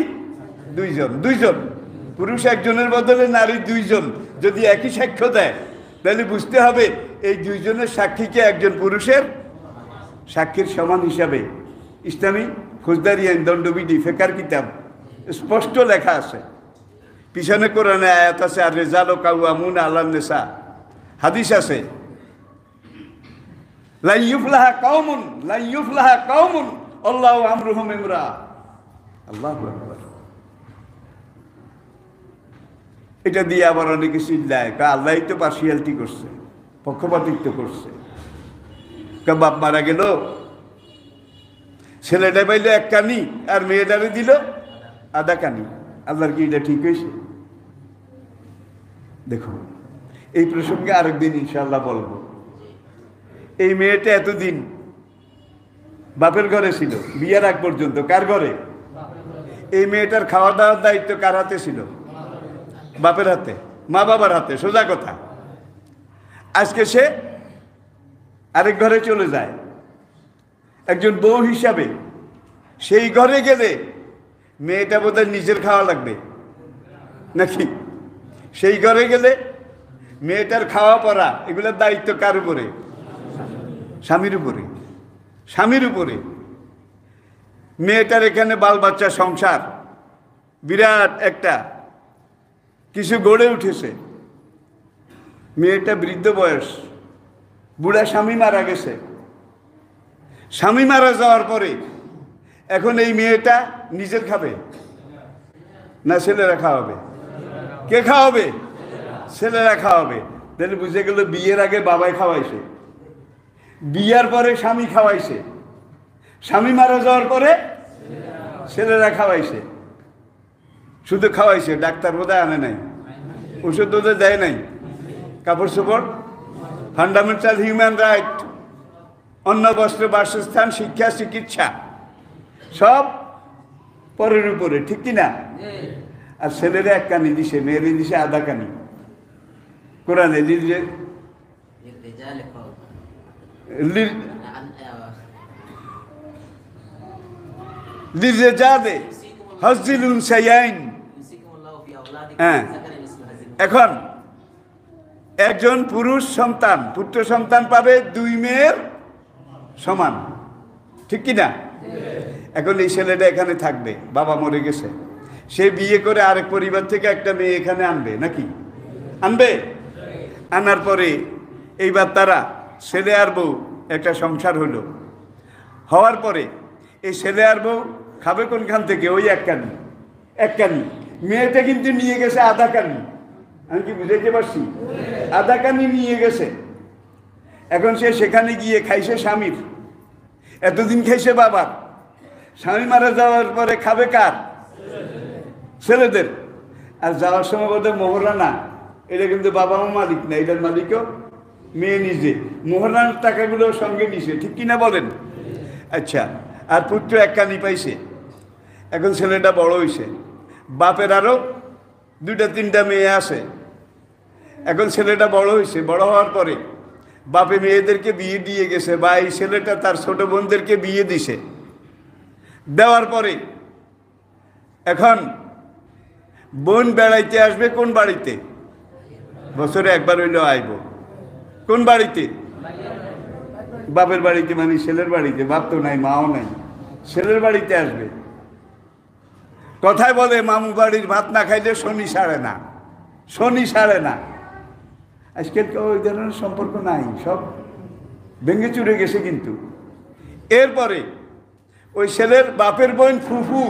দুইজন, দুইজন পুরুষ একজনের বদলে নারী দুইজন যদি একই সাক্ষ্য দেয়, তাহলে বুঝতে হবে এই দুইজনের সাক্ষীকে একজন পুরুষের সাক্ষীর সমান হিসাবে ইসলামী ফৌজদারি আইন দণ্ডবিধি ফেকার কিতাব স্পষ্ট লেখা আছে। পিছনে কোরআনে আয়াত আছে, আর রেজাল কাওয়ামুন আলান নিসা, হাদিস আছে, লা ইউফলাহা কাওমুন, লা ইউফলাহা কাওমুন আল্লাহু আমরুহুম ইমরা। আল্লাহু আকবার। এটা দিয়ে আবার অনেকে চিল্লায়, আল্লাহই তো পার্সিয়ালিটি করছে, পক্ষপাতিত্ব করছে। বাপ মারা গেল, ছেলেটা পাইল এক কানি আর মেয়েটারে দিল আধা কানি। আল্লাহর কি এটা ঠিক হয়েছে? দেখো, এই প্রসঙ্গে আরেকদিন ইনশাআল্লাহ বলবো। এই মেয়েটা এতদিন বাপের ঘরে ছিল, বিয়ের আগ পর্যন্ত। কার ঘরে? এই মেয়েটার খাওয়া দাওয়ার দায়িত্ব কার হাতে ছিল? বাপের হাতে, মা বাবার হাতে, সোজা কথা। আজকে সে আরেক ঘরে চলে যায় একজন বউ হিসাবে। সেই ঘরে গেলে মেয়েটা বোধহয় নিজের খাওয়া লাগবে নাকি? সেই ঘরে গেলে মেয়েটার খাওয়া পড়া এগুলোর দায়িত্ব কার উপরে? স্বামীর উপরে, স্বামীর উপরে। মেয়েটার এখানে বাল বাচ্চা, সংসার, বিরাট একটা কিছু গড়ে উঠেছে। মেয়েটা বৃদ্ধ বয়স, বুড়া স্বামী মারা গেছে। স্বামী মারা যাওয়ার পরে এখন এই মেয়েটা নিজের খাবে না ছেলেরা খাওয়াবে? কে খাওয়াবে? ছেলেরা খাওয়াবে। তাহলে বুঝে গেল বিয়ের আগে বাবাই খাওয়াইছে, বিয়ার পরে স্বামী খাওয়াইছে, স্বামী মারা যাওয়ার পরে ছেলেরা খাওয়াইছে। শুধু খাওয়াইছে, ডাক্তার বোধহয় আনে নাই, ওষুধ বোধহয় দেয় নাই, কাপড় চোপড়, ফান্ডামেন্টাল হিউম্যান রাইট, অন্ন, বস্ত্র, বাসস্থান, শিক্ষা, চিকিৎসা সব পরের উপরে। ঠিক কিনা? আর ছেলেরা এক কানি দিছে, মেয়েরে দিছে আধা কানি। কোরআনে হ্যাঁ। এখন একজন পুরুষ সন্তান, পুত্র সন্তান পাবে দুই মেয়ের সমান। ঠিক কিনা? এখন এই ছেলেটা এখানে থাকবে, বাবা মরে গেছে, সে বিয়ে করে আরেক পরিবার থেকে একটা মেয়ে এখানে আনবে নাকি? আনবে। আনার পরে এইবার তারা ছেলে আর বউ একটা সংসার হলো। হওয়ার পরে এই ছেলে আর বউ খাবে কোনখান থেকে? ওই এক কানি, এক কানি। মেয়েটা কিন্তু নিয়ে গেছে আধা কানি। আমি কি বুঝাইতে পারছি? আধা কানি নিয়ে গেছে। এখন সে সেখানে গিয়ে খাইছে স্বামীর, এতদিন খাইছে বাবার। স্বামী মারা যাওয়ার পরে খাবে কার? ছেলেদের। আর যাওয়ার সময় বোধহয় মোহরানা, এটা কিন্তু বাবা মা মালিক না, এটার মালিকও মেয়ে নিজে। মোহরানার টাকাগুলো সঙ্গে নিছে। ঠিক কিনা বলেন? আচ্ছা, আর পুত্র এক কানি পাইছে। এখন ছেলেটা বড় হয়েছে, বাপের আরও দুইটা তিনটা মেয়ে আছে। এখন ছেলেটা বড় হয়েছে, বড় হওয়ার পরে বাপে মেয়েদেরকে বিয়ে দিয়ে গেছে, বা এই ছেলেটা তার ছোট বোনদেরকে বিয়ে দিছে। দেওয়ার পরে এখন বোন বেড়াইতে আসবে কোন বাড়িতে? বছরে একবার হইলেও আইব। কোন বাড়িতে? বাপের বাড়িতে, মানে ছেলের বাড়িতে। বাপ তো নাই, মাও নাই, ছেলের বাড়িতে আসবে। কথায় বলে মামু বাড়ির ভাত না খাইলে শনি সারে না, শনি সারে না। আজকাল ওই ধরনের সম্পর্ক নাই, সব ভেঙে চুরে গেছে। কিন্তু এরপরে ওই ছেলের বাপের বোন ফুফু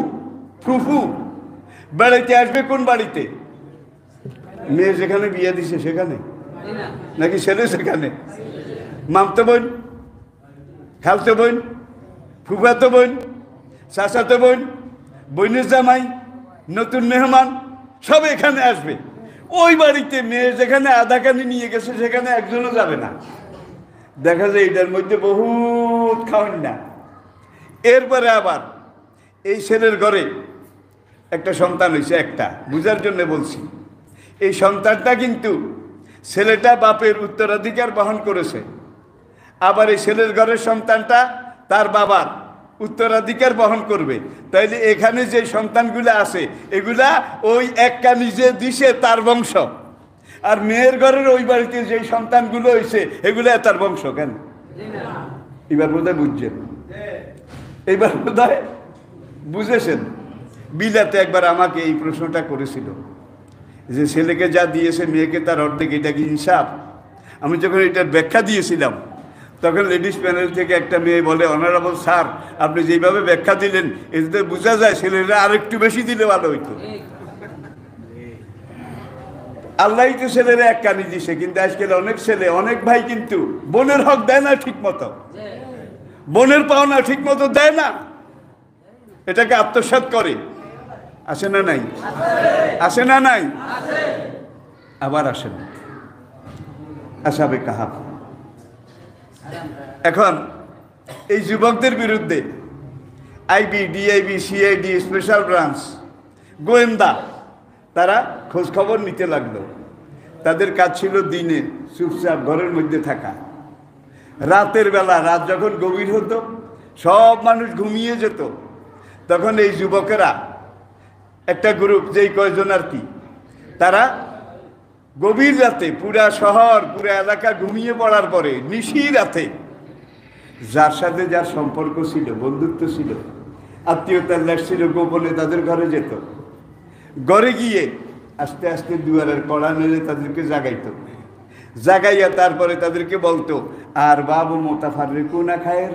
ফুফু বেড়াইতে আসবে কোন বাড়িতে? মেয়ে যেখানে বিয়ে দিছে সেখানে, নাকি ছেলে সেখানে? মামতো বোন, খালতো বোন, ফুফাতো বোন, চাচাতো বোন, বোনের জামাই, নতুন মেহমান সব এখানে আসবে। ওই বাড়িতে মেয়ে যেখানে আধাখানি নিয়ে গেছে সেখানে একজনও যাবে না। দেখা যায় এটার মধ্যে বহুত খাওয়ান না। এরপরে আবার এই ছেলের ঘরে একটা সন্তান হয়েছে, একটা বুঝার জন্য বলছি। এই সন্তানটা কিন্তু ছেলেটা বাপের উত্তরাধিকার বহন করেছে, আবার এই ছেলের ঘরের সন্তানটা তার বাবার উত্তরাধিকার বহন করবে। তাইলে এখানে যে সন্তানগুলো আছে এগুলা ওই একটা নিজে দিছে তার বংশ, আর মেয়ের ঘরের ওই বাড়িতে যে সন্তানগুলো হয়েছে এগুলা তার বংশ। কেন? এবার বোধহয় বুঝছেন, এইবার বোধহয় বুঝেছেন। বিলাতে একবার আমাকে এই প্রশ্নটা করেছিল যে ছেলেকে যা দিয়েছে মেয়েকে তার অর্ধেক, এটা কি ইনসাফ? আমি যখন এটার ব্যাখ্যা দিয়েছিলাম তখন লেডিস প্যানেল থেকে একটা মেয়ে বলে, অনারেবল স্যার আপনি যেভাবে ব্যাখ্যা দিলেন এতে বোঝা যায় ছেলেরা আরেকটু বেশি দিলে ভালো হইতো। আল্লাহই তো ছেলেরা এক কানি দিছে, কিন্তু আজকাল অনেক ছেলে, অনেক ভাই কিন্তু বোনের হক দেয় না ঠিক মতো, বোনের পাওনা ঠিক মতো দেয় না, এটাকে আত্মসাৎ করে। আসে না নাই? আসে না নাই? আবার আসে না। আসাবে কাহাব। এখন এই যুবকদের বিরুদ্ধে IB, DIB, CID, special branch, গোয়েন্দা তারা খোঁজ খবর নিতে লাগলো। তাদের কাজ ছিল দিনে চুপচাপ ঘরের মধ্যে থাকা, রাতের বেলা, রাত যখন গভীর হতো সব মানুষ ঘুমিয়ে যেত, তখন এই যুবকেরা একটা গ্রুপ, যেই কয়জন আর কি, তারা গভীর রাতে পুরা শহর পুরা এলাকা ঘুমিয়ে পড়ার পরে নিশি রাতে যার সাথে যার সম্পর্ক ছিল, বন্ধুত্ব ছিল, আত্মীয়তার লেশ ছিল, গোপনে তাদের ঘরে যেত। ঘরে গিয়ে আস্তে আস্তে দুয়ারের কড়া নেড়ে তাদেরকে জাগাইতো, জাগাইয়া তারপরে তাদেরকে বলতো, আর বাবু মোতাফাররিকুনা খায়ের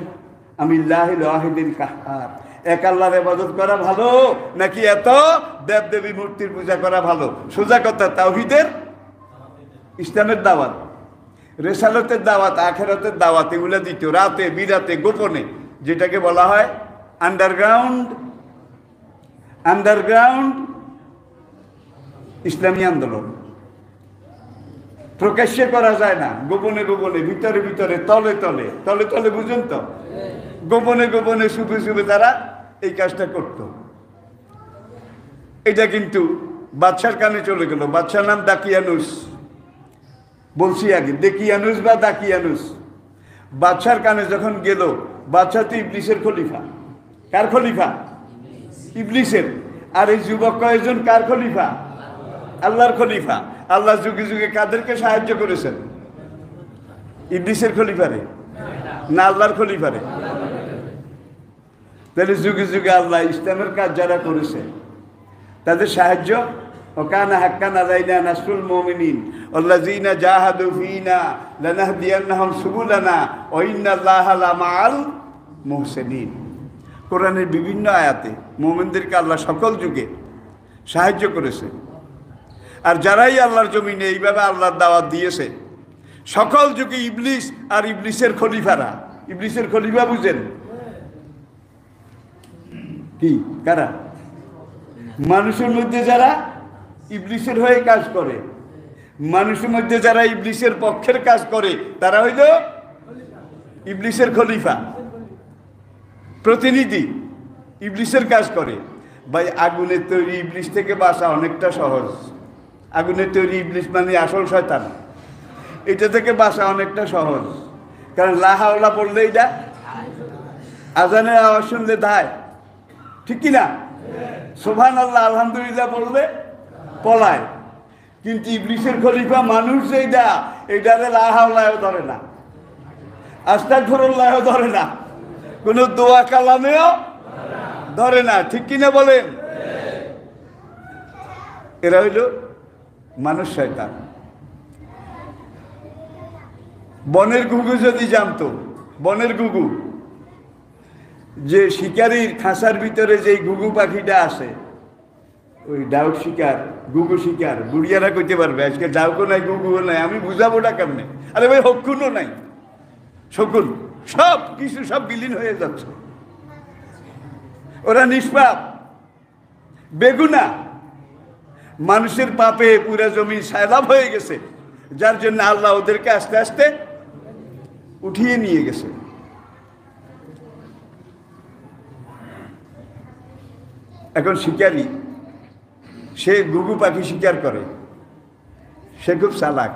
আমিল্লাহিল ওয়াহিদিল কাহ্হার, এক আল্লাহর ইবাদত করা ভালো নাকি এত দেবদেবী মূর্তির পূজা করা ভালো? সোজা কথা, তাওহীদের, ইসলামের দাওয়াত, রেসালতের দাওয়াত, আখেরাতের দাওয়াত, এগুলো দিত রাতে বিরাতে গোপনে, যেটাকে বলা হয় আন্ডারগ্রাউন্ড ইসলামী আন্দোলন। প্রকাশ্যে করা যায় না, গোপনে গোপনে, ভিতরে ভিতরে, তলে তলে, তলে তলে, বুঝুন তো, গোপনে গোপনে শুভে শুভে তারা এই কাজটা করত। এটা কিন্তু বাদশার কানে চলে গেল। বাদশার নাম দাকিয়ানুস, বলছি আগে, দেকিয়ানুস বা দাকিয়ানুস। বাদশার কানে যখন গেল, বাদশা তো ইবলিসের খলিফা। কার খলিফা? ইবলিসের। আর এই যুবক কয়েকজন কার খলিফা? আল্লাহর খলিফা। আল্লাহ যুগে যুগে কাদেরকে সাহায্য করেছেন? ইবলিসের খলিফারে না আল্লাহর খলিফারে? তাহলে যুগে যুগে আল্লাহ ইসলামের কাজ যারা করেছে তাদের সাহায্য, ওকানা হাক্কান আলাইনা নাসরুল মুমিনিন আল্লাযীনা জাহাদু ফীনা লানাহদিয়ান্নাহুম সুবুলানা ওয়া ইন্নাল্লাহা লামাআল মুহসিনিন। কোরআনের বিভিন্ন আয়াতে মুমিনদেরকে আল্লাহ সকল যুগে সাহায্য করেছে। আর যারাই আল্লাহর জমিনে এইভাবে আল্লাহর দাওয়াত দিয়েছে সকল যুগে ইবলিস আর ইবলিসের খলিফারা, ইবলিসের খলিফা বুঝেন কি? কারা? মানুষের মধ্যে যারা ইবলিসের হয়ে কাজ করে, মানুষের মধ্যে যারা ইবলিসের পক্ষের কাজ করে তারা হইল ইবলিসের খলিফা, প্রতিনিধি, ইবলিসের কাজ করে। ভাই আগুনের তৈরি ইবলিস থেকে বাঁচা অনেকটা সহজ। আগুনের তৈরি ইবলিস মানে আসল শয়তান, এটা থেকে বাঁচা অনেকটা সহজ। কারণ লা হাওলা পড়লে এটা আজানের আওয়াজ শুনলে ধায়, ঠিক কিনা? সুবহানাল্লাহ আলহামদুলিল্লাহ বললে পলায়। কিন্তু ইবলিসের খলিফা মানুষ এইটারে লা হাওলাও ধরে না, আস্তাগফিরুল্লাহও ধরে না, কোনো দোয়া কালামেও ধরে না। ঠিক কিনা বলেন? এরা হইল মানুষ শয়তান। বনের ঘুঘু যদি জানতো, বনের ঘুঘু যে শিকারীর খাঁচার ভিতরে যে ঘুঘু পাখিটা আসে, ওই ডাউক শিকার, ঘুঘু শিকার, বুড়িয়ারা করতে পারবে। আজকে ডাউকও নাই, ঘুঘুও নাই, আমি বুঝাবো না কেমনে? আরে ভাই, হকুনও নাই, শকুন সব কিছু সব বিলীন হয়ে যাচ্ছে। ওরা নিষ্পাপ, বেগুনা, মানুষের পাপে পুরা জমি সায়লাভ হয়ে গেছে, যার জন্য আল্লাহ ওদেরকে আস্তে আস্তে উঠিয়ে নিয়ে গেছে। এখন শিকারী, সে ঘুঘু পাখি শিকার করে, সে খুব চালাক।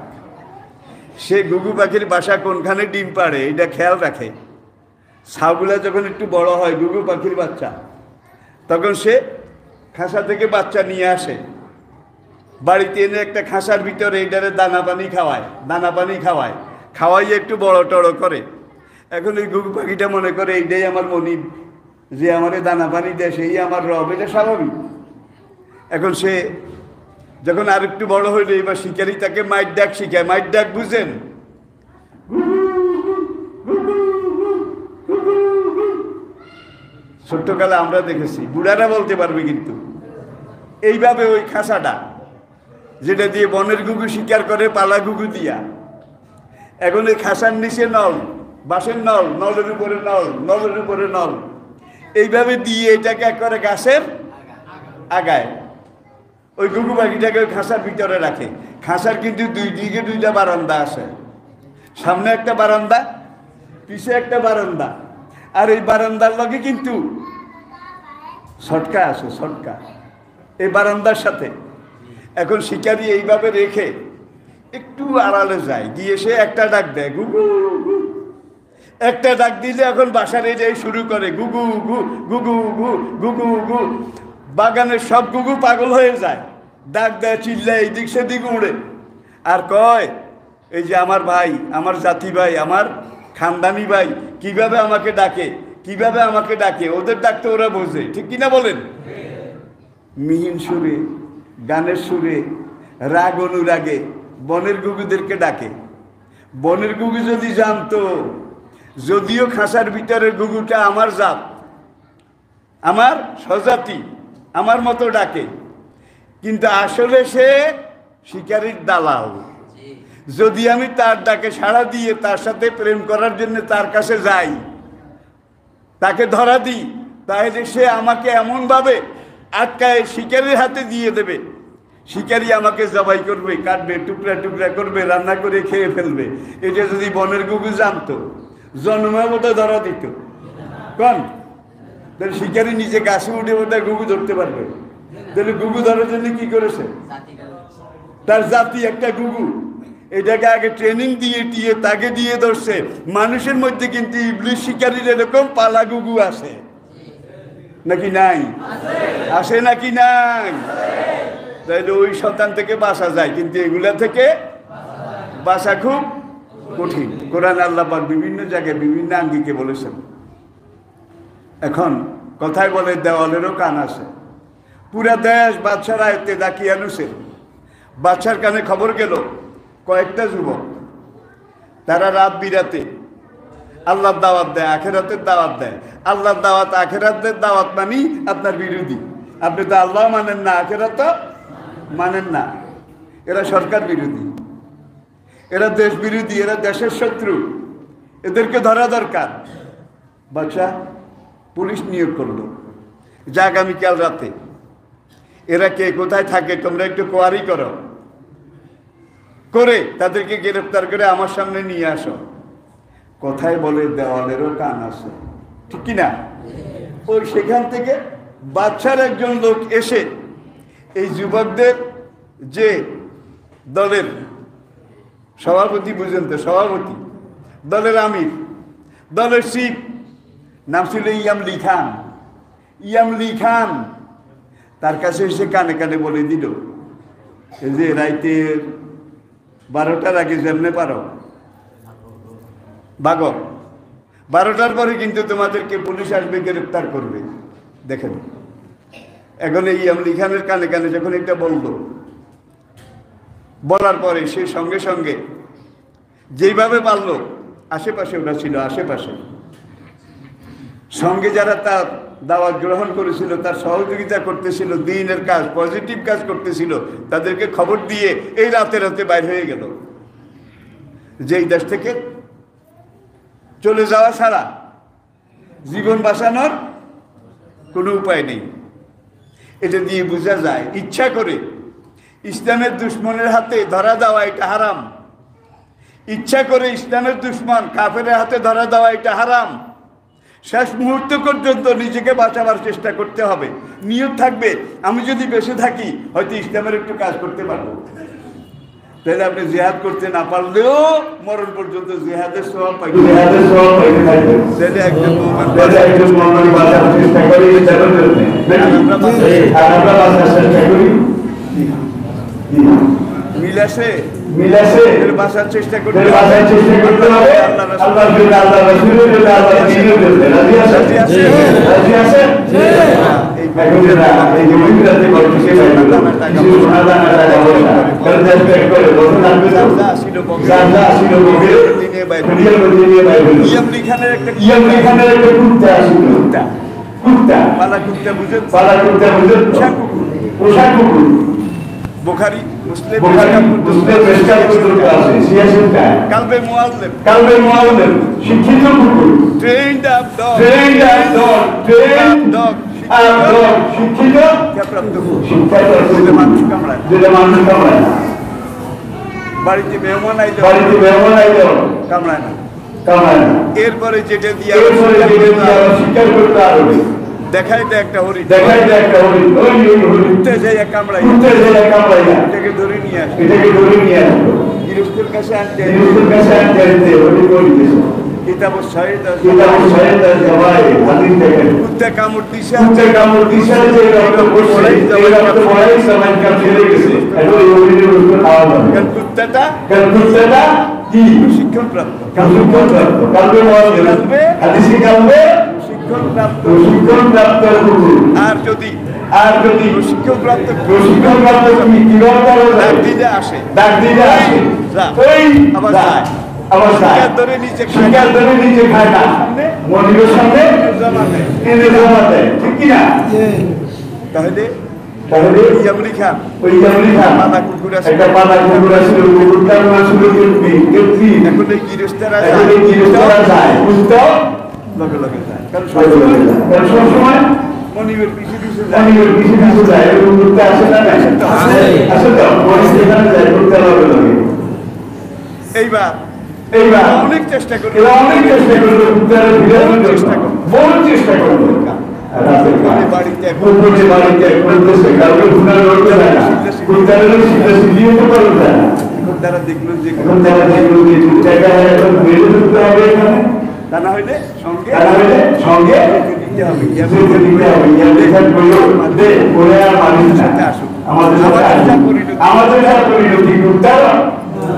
সে ঘুঘু পাখির বাসা কোনখানে ডিম পাড়ে এটা খেয়াল রাখে। ছাউগুলা যখন একটু বড় হয়, ঘুঘু পাখির বাচ্চা, তখন সে খাঁচা থেকে বাচ্চা নিয়ে আসে, বাড়িতে এনে একটা খাঁচার ভিতরে এটারে দানা পানি খাওয়ায়, খাওয়াইয়ে একটু বড় টড়ো করে। এখন ওই ঘুঘু পাখিটা মনে করে এইটাই আমার মনিব, যে আমার দানা পানি দেয়, সেই আমার রব, এটা স্বাভাবিক। এখন সে যখন আর একটু বড় হইলে, এবার শিকারি তাকে মাইট ডাক শিখায়। মাইট ডাক বুঝেন? ছোট্টকালে আমরা দেখেছি, বুড়ারা বলতে পারবে। কিন্তু এইভাবে ওই খাঁচাটা যেটা দিয়ে বনের ঘুঘু শিকার করে, পালা ঘুঘু দিয়া, এখন ওই খাঁচার নিচে নল, বাঁশের নল, নলের উপরে নল, নলের উপরে নল, এইভাবে দিয়ে এটাকে করে গাছের আগায় ওই ঘুঘু পাখিটাকে ওই খাঁচার ভিতরে রাখে। খাঁচার কিন্তু দুই দিকে দুইটা বারান্দা আছে, সামনে একটা বারান্দা, পিছে একটা বারান্দা, আর এই বারান্দার লগে কিন্তু ছটকা আছে, ছটকা এই বারান্দার সাথে। এখন শিকারি এইভাবে রেখে একটু আড়ালে যায়, গিয়ে সে একটা ডাক দেয়, ঘুঘু। একটা ডাক দিলে এখন বাসার এটাই শুরু করে, ঘুঘু ঘু ঘুঘু ঘু ঘুঘু ঘু। বাগানের সব ঘুঘু পাগল হয়ে যায়, ডাক দেয়, চিল্লায়, এদিক সেদিক উড়ে, আর কয়, এই যে আমার ভাই, আমার জাতি ভাই, আমার খানদানি ভাই কিভাবে আমাকে ডাকে, কিভাবে আমাকে ডাকে। ওদের ডাকতে ওরা বোঝে। ঠিক কিনা বলেন? মিহিন সুরে, গানের সুরে, রাগ অনুরাগে বনের ঘুঘুদেরকে ডাকে। বনের ঘুঘু যদি জানতো, যদিও খাঁচার ভিতরের ঘুঘুটা আমার জাত, আমার স্বজাতি, আমার মতো ডাকে, কিন্তু আসলে সে শিকারীর দালাল। যদি আমি তার ডাকে সাড়া দিয়ে তার সাথে প্রেম করার জন্য তার কাছে যাই, তাকে ধরা দিই, তাহলে সে আমাকে এমনভাবে আটকায় শিকারীর হাতে দিয়ে দেবে, শিকারী আমাকে জবাই করবে, কাটবে, টুকরা টুকরা করবে, রান্না করে খেয়ে ফেলবে। এটা যদি বনের ঘুঘু জানতো, জন্মের মতো ধরা দিত। কন তাহলে শিকারী নিচে গাছে উঠে বোধহয় ঘুঘু ধরতে পারবে। তাহলে ঘুঘু ধরার জন্য কি করেছে? তার জাতি একটা ঘুঘু, এটাকে আগে ট্রেনিং দিয়ে তাকে দিয়ে ধরছে। মানুষের মধ্যে কিন্তু ইবলিশ শিকারীর এরকম পালা ঘুঘু আসে নাকি নাই? আসে নাকি নাই? তাইলে ওই সন্তান থেকে বাঁচা যায়, কিন্তু এগুলা থেকে বাঁচা খুব কঠিন। কোরআন আল্লাহ পাক বিভিন্ন জায়গায় বিভিন্ন আঙ্গিকে বলেছেন। এখন কথায় বলে দেওয়ালেরও কান আছে। পুরা দেশ বাদশার আয়ত্তে দাকিয়ানুসে। বাদশার কানে খবর গেল, কয়েকটা যুবক তারা রাত বিরাতে আল্লাহর দাওয়াত দেয়, আখেরাতের দাওয়াত দেয়। আল্লাহর দাওয়াত, আখেরাতের দাওয়াত মানি আপনার বিরোধী। আপনি তো আল্লাহ মানেন না, আখেরাত মানেন না। এরা সরকার বিরোধী, এরা দেশ বিরোধী, এরা দেশের শত্রু, এদেরকে ধরা দরকার। বাদশা পুলিশ নিয়োগ করলো যে আগামীকাল রাতে এরা কে কোথায় থাকে তোমরা একটু কোয়ারি করো, করে তাদেরকে গ্রেফতার করে আমার সামনে নিয়ে আসো। কথায় বলে দেওয়ালেরও কান আছে, ঠিক কিনা? ওই সেখান থেকে বাদশার একজন লোক এসে এই যুবকদের যে দলের সভাপতি, বুঝেন তো, সভাপতি, দলের আমির, দলের চিফ, নাম ছিল ইয়ামলি খান। ইয়ামলি খান তার কাছে এসে কানে কানে বলে দিল যে রাইতে 12টার আগে যেমনে পারো ভাগো, 12টার পরে কিন্তু তোমাদেরকে পুলিশ আসবে, গ্রেপ্তার করবে। দেখেন এখন এই ইয়ামলি খানের কানে কানে যখন এটা বললো, বলার পরে সে সঙ্গে সঙ্গে যেইভাবে পারলো, আশেপাশে ওরা ছিল, আশেপাশে সঙ্গে যারা তার দাওয়াত গ্রহণ করেছিল, তার সহযোগিতা করতেছিল, দ্বীনের কাজ, পজিটিভ কাজ করতেছিল, তাদেরকে খবর দিয়ে এই রাতে রাতে বাইর হয়ে গেল যে এই দেশ থেকে চলে যাওয়া ছাড়া জীবন বাঁচানোর কোনো উপায় নেই। এটা দিয়ে বোঝা যায় ইচ্ছা করে ইসলামের দুশ্মনের হাতে ধরা দেওয়া এটা হারাম, ইচ্ছা করে ইসলামের দুশ্মন কাফেরের হাতে ধরা দেওয়া এটা হারাম। শেষ মুহূর্ত পর্যন্ত নিজেকে বাঁচাবার চেষ্টা করতে হবে, নিয়ত থাকবে আমি যদি বেঁচে থাকি হয়তো ইসলামের একটু কাজ করতে পারবো। তাহলে আপনি জিহাদ করতে না পারলেও মরণ পর্যন্ত জিহাদের সওয়াব পাইতে থাকবেন। তাহলে একজন মুমিন বাঁচার চেষ্টা করি, আমরা বাঁচার চেষ্টা করি, মিলাসে বাঁচার চেষ্টা করতে হবে। আল্লাহর জন্য, আল্লাহর রাসূলের জন্য, আল্লাহর দ্বীনের জন্য রাজি আছেন? রাজি আছেন? এখন এই যে মহিলাতে বলছে কিছু আল্লাহ টাকা পয়সা করে দেশ করে বসে থাকবে, জানলা আসিল বগে দিনে বাইরে ইয়ামলি খানের একটা কুত্তা আসিল, কুত্তা পালা কুত্তা বুঝেন, পোশাক কুকুর। বুখারী মুসলিম কালবে মুআল্লিম শিক্ষিত কুকুর, ট্রেন্ড আপ ডগ শিক্ষিত প্রাপ্ত কুকুর, মানুষ কামড়ায়, বাড়িতে মেহমান আইলে কামড়ায় না। এরপরে যেটা দিয়ে শিকার করতে আরবে দেখাই দেয় একটা হরিণ, উঠতে যাই কামড়াই, এটাকে ধরে নিয়ে আসে, গৃহস্থের কাছে আনতে কুত্তা কামড় দিছে, কুত্তাটা কি প্রশিক্ষণ প্রাপ্ত, আর যদি প্রশিক্ষণ প্রাপ্ত ডাক দিতে আসে আবার ধরে নিচে খায় না, মনিবের সামনে ঠিক কিনা? তাহলে ইয়ামলি খান পাতা কুকুর আছে, এখন এই গৃহস্থরা যায় লগে লগে যায়, কারণ সবসময় মনিবের পিছে পিছে যায়, এইবার অনেক চেষ্টা করবে, বাড়িতে তারা দেখলো যে তা না হইলে সঙ্গে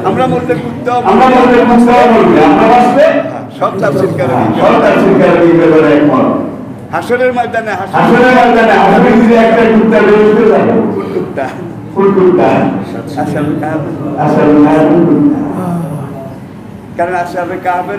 আমরা বলতে সব হাসরের ময়দানে কারণ আশরাফে কাফের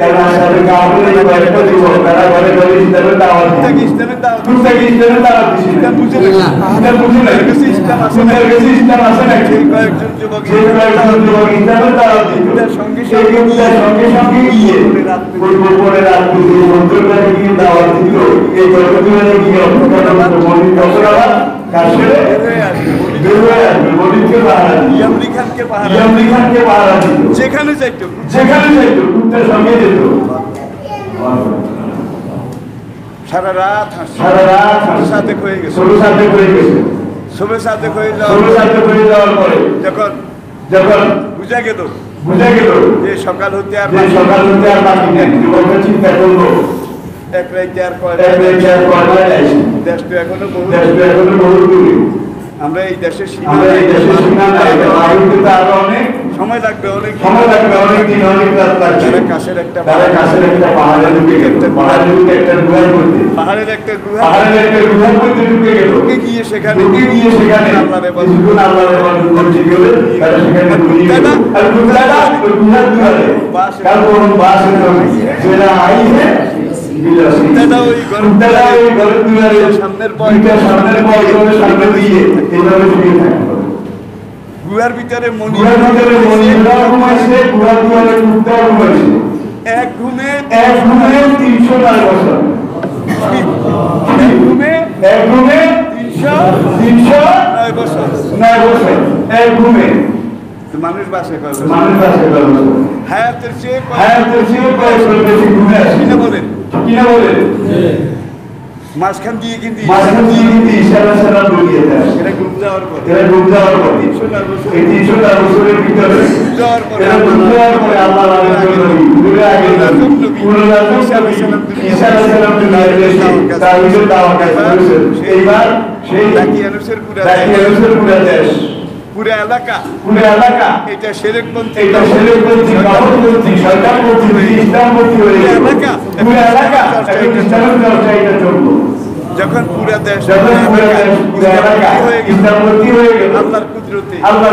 যেখানে যাইতো সঙ্গে যেত, সারা রাত সাথে হয়ে গেছে, সাথে হয়ে যাওয়ার পরে যখন বুঝা গেল যে সকাল হতে আর বাকি নেই, চিন্তা করলো এক রাইতে আর দেশ তো এখনো বহু দূরে। আমরা এই দেশের আরো অনেক সময় লাগবে, অনেক দিন, অনেক রাত লাগবে। কাছের একটা পাহাড়ের একটা গুহার মধ্যে ঢুকে গিয়ে সেখানে সামনের গুহার ভিতরে এক ঘুমে 309 বছর, এক ঘুমে 309 বছর, এক ঘুমে মানুষ বাসে হায়াতের চেয়ে কিনা বলেন মাঝখান দিয়ে কিন্তু ইশারা বলিয়ে দেয়। এটা ডুব যাওয়ার পর 309 বছরের ভিতরে আল্লাহ এইবার সেই পুরা দেশ, পুরা এলাকা এটা শিরকপন্থী, কাফিরপন্থী, শয়তানপন্থী, ইসলামপন্থী হয়ে গেল। পুরা এলাকা যখন পুরা দেশ ইসলামপন্থী হয়ে গেল, আল্লাহর কুদরতে আল্লাহ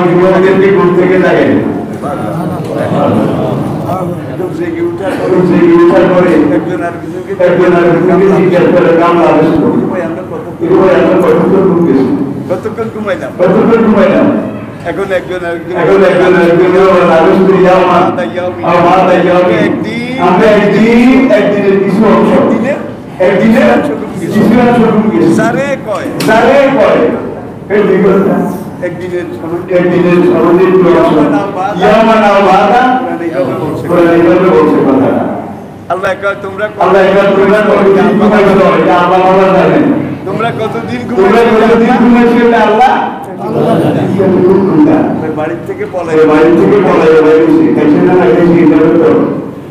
যুবকদেরকে ঘুম থেকে জাগালেন। জেগে উঠার পরে একজন আর কিছুকে জিজ্ঞাসা করে কতক্ষণ ঘুমাইলাম। এখন একজন একদিনের কিছু অংশ একদিনের আল্লাহ তোমরা কতদিন ঘুমাইছো আল্লাহ বাড়ি থেকে পলাই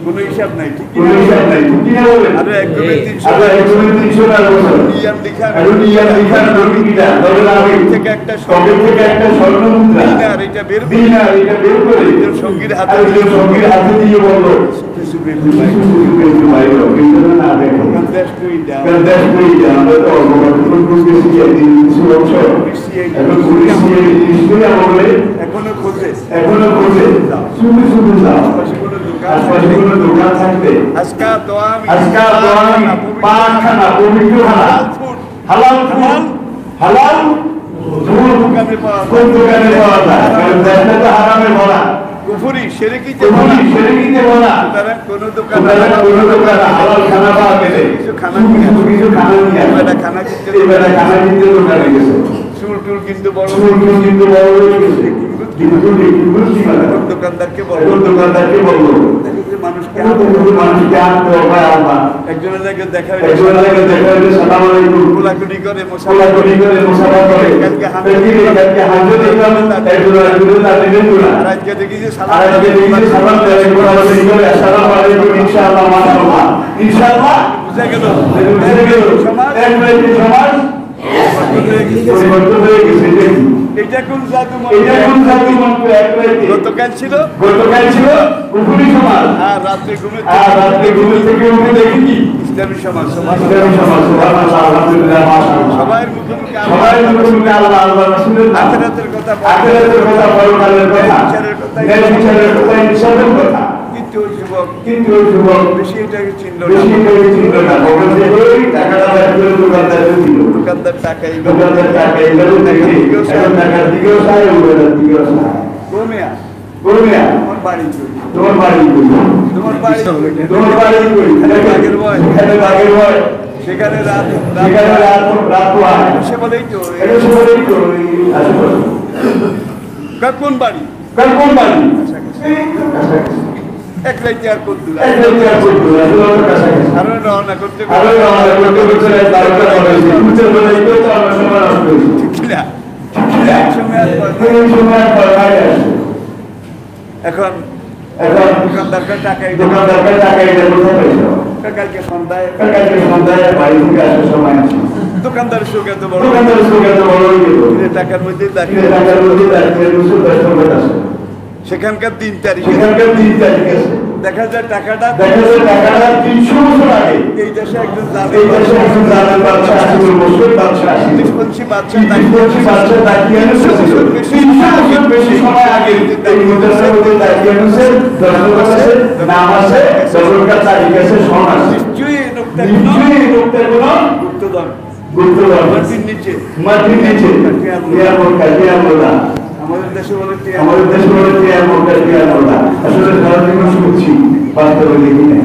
কোনো হিসাব নাই, ঠিক কিনা বলেন? আরে একদমই 300 থেকে একটা স্বর্ণ মুদ্রা এটা বের করে সঙ্গীর হাতে দিয়ে বললো এখনো খোঁজে দোকান থাকবে আজকা পাখানা পবিত্র হালাল দোকানে পাওয়া যায়, কারণ দেশটা তো হারামে ভরা, কুফরি শিরকিতে ভরা। তারা কোনো দোকান হালাল খানা পাওয়া গেলে কিছু খানা নিয়ে খানা কিনতে দোকানে গেছে। চুল কিন্তু বড় হয়ে গেছে, দোকানদারকে বললো মানুষকে একজনের জায়গায় দেখা সালাম আলাইকুম কোলাকুলি করে মুসাফা করে আজকে দেখি যে সালাম ইনশাআল্লাহ মাশাআল্লাহ বুঝা গেল সমাজ এটা কোন জাদু মন্ত্র? গতকাল ছিল কুফরি সমাজ, আর রাত্রে ঘুমে থেকে উঠে দেখি কি ইসলামী সমাজ। আলহামদুলিল্লাহ মাশাআল্লাহ। সবাই মুখে আল্লাহ রাসূলের আখিরাতের কথা, পরকালের কথা, বিচারের কথা, ইনসাফের কথা। কিন্তু ওই যুবক বেশি এটাকে চিনল না। দোকানদার টাকা টাকার দিকেও চায়, তোমার বাড়ি সেখানে রাত সে বলেই তো কোন বাড়ি এক রাইতে আর করতে রওনা করতে এখন দোকানদারকে টাকা কালকে সন্ধ্যায় বাড়ি থেকে আসার সময় আছে দোকানদার সুখে তো বড় টাকার মধ্যে সেখানকার 3 তারিখ দেখা যায় টাকাটা 300 বছর আগে এই দেশে একজন বেশি সময় আগে মাটির নিচে আমাদের দেশে বলে আসলে সারা জীবন শুনছি বাস্তবে দেখি না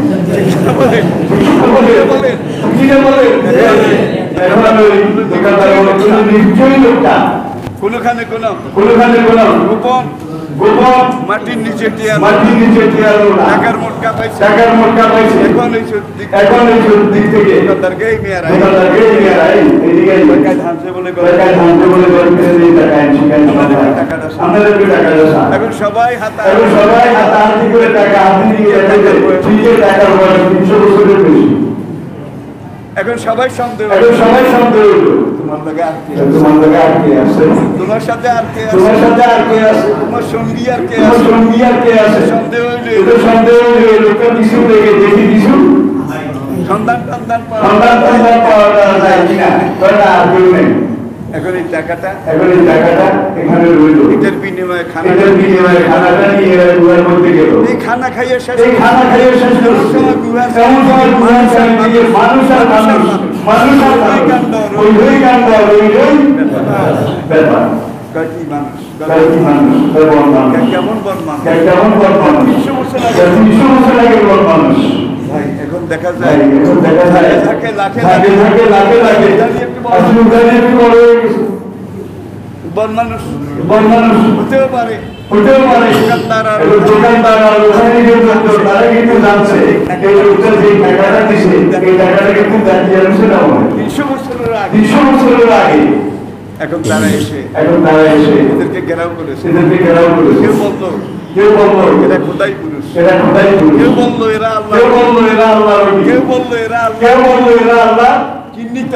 নিশ্চয়ই লোকটা কোনখানে গোপন মাটির নিচে টিয়ার টাকার মোটকা পাইছে এখন এই দিক থেকে দরকারই মেয়ার এখন সবাই হাতে করে টাকা হাতে নিয়ে টাকার বয়স 300 বছরের বেশি এখন সবাই সন্দেহ তোমার সাথে আর কে আছে তোমার সঙ্গী আর কে আছে সন্দেহ হইলে সন্ধান পাওয়া যায় কিনা এখন এই টাকাটা এখানে রইল এটার বিনিময়ে খানাটা নিয়ে গুহার মধ্যে গেল এই খানা খাইয়ে শেষ মানুষ কেমন বন মানুষ ভাই এখন দেখা যায় লাখে বন মানুষ হতেও পারে দোকানদার আর তারা কিন্তু জানছে এই লোকটা যে টাকাটা দিছে এই টাকাটা কিন্তু দাঁড়িয়ে আছে না 200 বছরের আগে এখন তারা এসে এদেরকে ঘেরাও করেছে কেউ বললো এরা খোদাই পুরুষ কেউ বললো এরা আল্লাহ কেউ বললো এরা আল্লাহ চিহ্নিত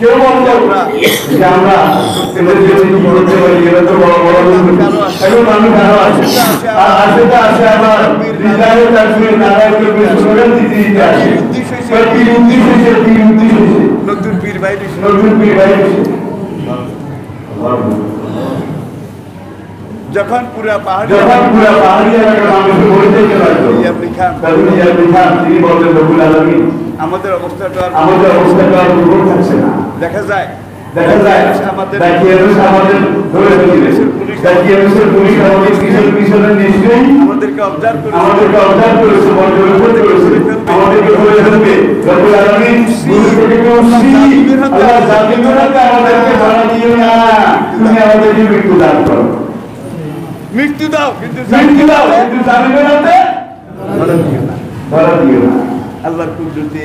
কেউ বললো আমরা এরা তো বড় এখন মানুষ আরো আসে আবার নতুন পীর ভাই যখন পুরা পাহাড়ি আমাদের অবস্থাটা দেখা যায় আমাদের আমাদেরকে অবজার্ভ করেছে মৃত্যু দাও কিন্তু আল্লাহর কুদরতে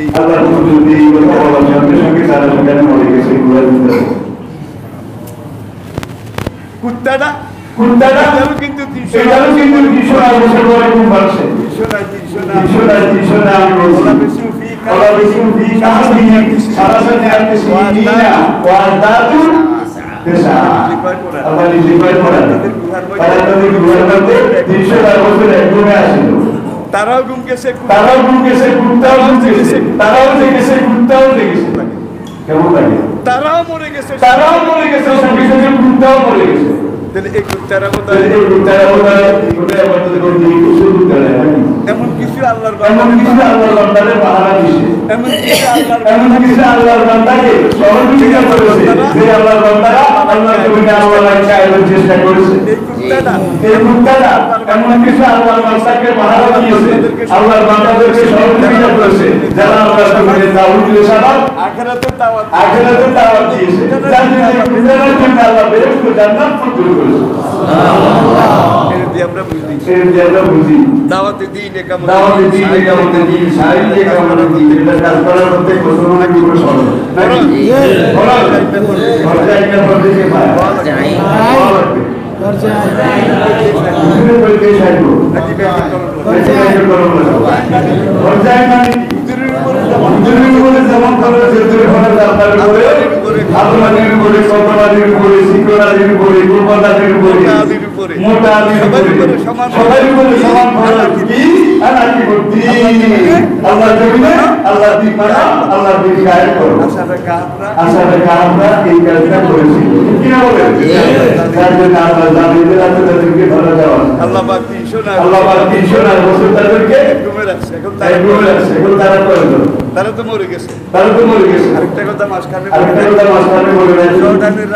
কুত্তাটা কিন্তু 300 বছর পরে খুব বাড়ছে 300 তারাও ঘুম গেছে কুত্তাও জেগেছে কেমন লাগে তারাও মরে গেছে সঙ্গে কুত্তাও মরে গেছে তাহলে এই কুত্তারা কোথায় এমন কিছু আল্লাহর বান্দারে পাহারা দিয়েছে এমন কিছু আল্লাহর বান্দাকে সহযোগিতা করেছে যে আল্লাহর বান্দারা আল্লাহর জমিনে আল্লাহর কায়েমের চেষ্টা করেছে এই কুত্তারা এমন কিছু আল্লাহর বান্দাকে পাহারা দিয়েছে আল্লাহর বান্দাদেরকে সহযোগিতা করেছে যারা আল্লাহর জমিনে দাওয়াত রিসালাত আখিরাতে দাওয়াত দিয়েছে যারা আল্লাহ বেহেশত জান্নাত প্রদান করেছে আমরা বুঝি দাওয়াতে দিন শারীরিক একামতে দিন এটা কাজ করার মধ্যে কোন না কোনো সরল নাকি করে কে সাইবো পর্যায় মানে হুজুরের উপরে যেমন খরচ হুজুরের খরচ আপনার উপরে আলমারির উপরে কতমারির উপরে সিকরারির উপরে গোপালারির উপরে মোটা আলির উপরে সবার উপরে সমান খরচ কি আনাকি করতি আল্লাহ জমিনে আল্লাহ দিন মানা আল্লাহ দিন কায়েম করো আশা রেখা আমরা এই কাজটা করেছি কি না বলেন যার জন্য আল্লাহ জামিনের আছে তাদেরকে ধরা যাওয়া আল্লাহ পাক 300 না বছর তাদেরকে ঘুমে রাখছে এখন তারা করে দাও তারা তো মরে গেছে আরেকটা কথা মাঝখানে বলে দেয় জর্ডানের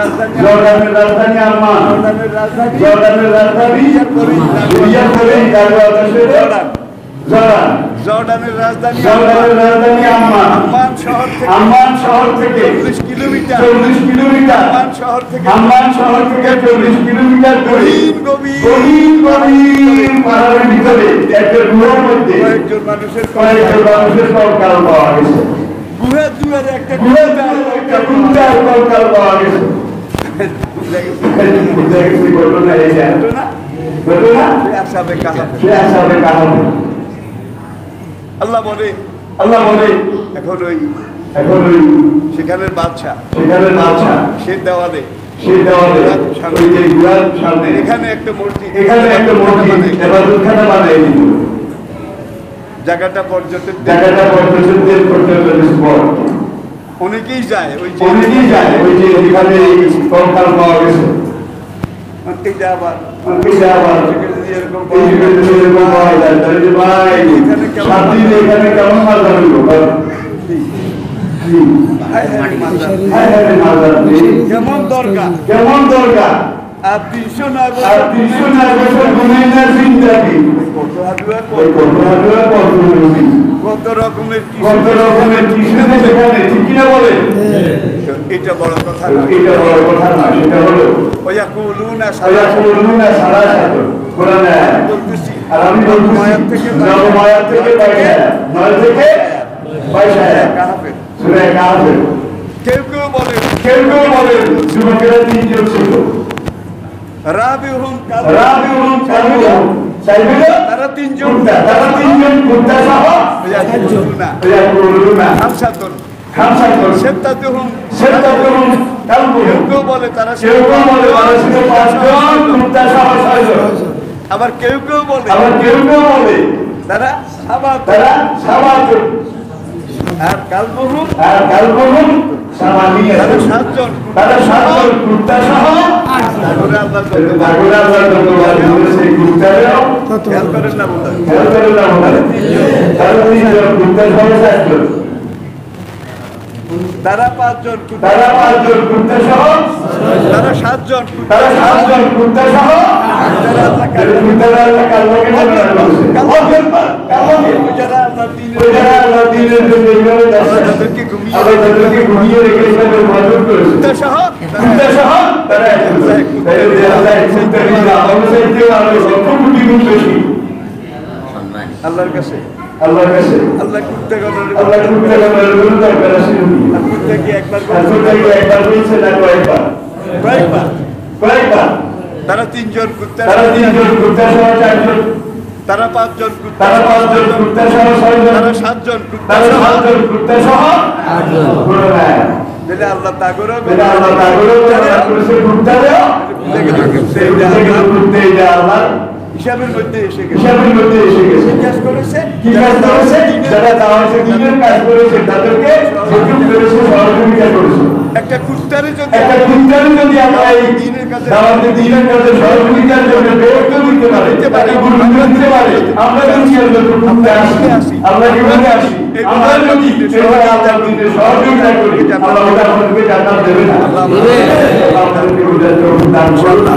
রাজধানী আম্মান জর্ডানের রাজধানী রিয়াদ পরে জর্ডানের রাজধানী আম্মান শহর থেকে 40 কিলোমিটার আম্মান শহর থেকে 40 কিলোমিটার গভীর পাহাড়ের ভিতরে একটা গুহার মধ্যে কয়েকজন মানুষের কঙ্কাল পাওয়া গেছে গুহার দুয়ারে একটা কঙ্কাল পাওয়া গেছে ঘটনা এই ঘটনা আল্লাহ বলে এখন ওই সেখানের বাদশা সে দেওয়ালে এখানে একটা মসজিদ ইবাদতখানা বানাই দিল জায়গাটা পর্যটকদের স্পট অনেকেই যায় ওই যে এখানে কঙ্কাল পাওয়া গেছে কেমন দরকার আর 309 বছর গুনাইনার জিন্দেগি কত রকমের কৃষ্ণ সেখানে ঠিক কিনা বলেন এটা বড় কথা না সেটা হলো ওয়াকুলুনা সালাসাতু কোরআনে বলতেছি আর আমি বলতেছি মায়াত থেকে 9 থেকে 22 কাহাফে সূরা কাহাফে কেউ বলে যুবকেরা তিনজন ছিল রাবিহুম কালবুহুম সাইবেলা তারা তিনজন কুত্তা সহ ইয়াকুলুনা খামসাতুন সেত্তাতুহুম কালবুহুম কেউ বলে তারা ছিল পাঁচজন কুত্তা সহ ছয়জন আবার কেউ বলে তারা সাবাতুন আর কালবুহুম সামানিয়া তারা সাতজন কুত্তা সহ তারা পাঁচজন কুত্তা সহ তারা সাতজন কুত্তা সহ ঘুমিয়ে রেখে আল্লাহর কাছে আল্লাহ কুত্তা দরকার আছে কুত্তা কি একবার বলছে না কয়েকবার তারা তিনজন কুত্তা সহ চারজন তারা পাঁচজন কুত্তা সহ ছয়জন তারা সাতজন কুত্তা সহ আটজন আল্লাহ তাগরো হিসাবের মধ্যে এসে গেছে জিজ্ঞাসা করেছে যারা দিনের কাজ করেছে তাদেরকে সহযোগিতা করেছে একটা কুত্তারে যদি আমরা এই দিনের কাজে সহযোগিতার জন্য দিতে পারি আমরা কিভাবে আসি আমরা যদি দিনের সহযোগিতা করি আল্লাহ আমাদেরকে জান্নাত দেবে না আপনাদেরকে ইনশাআল্লাহ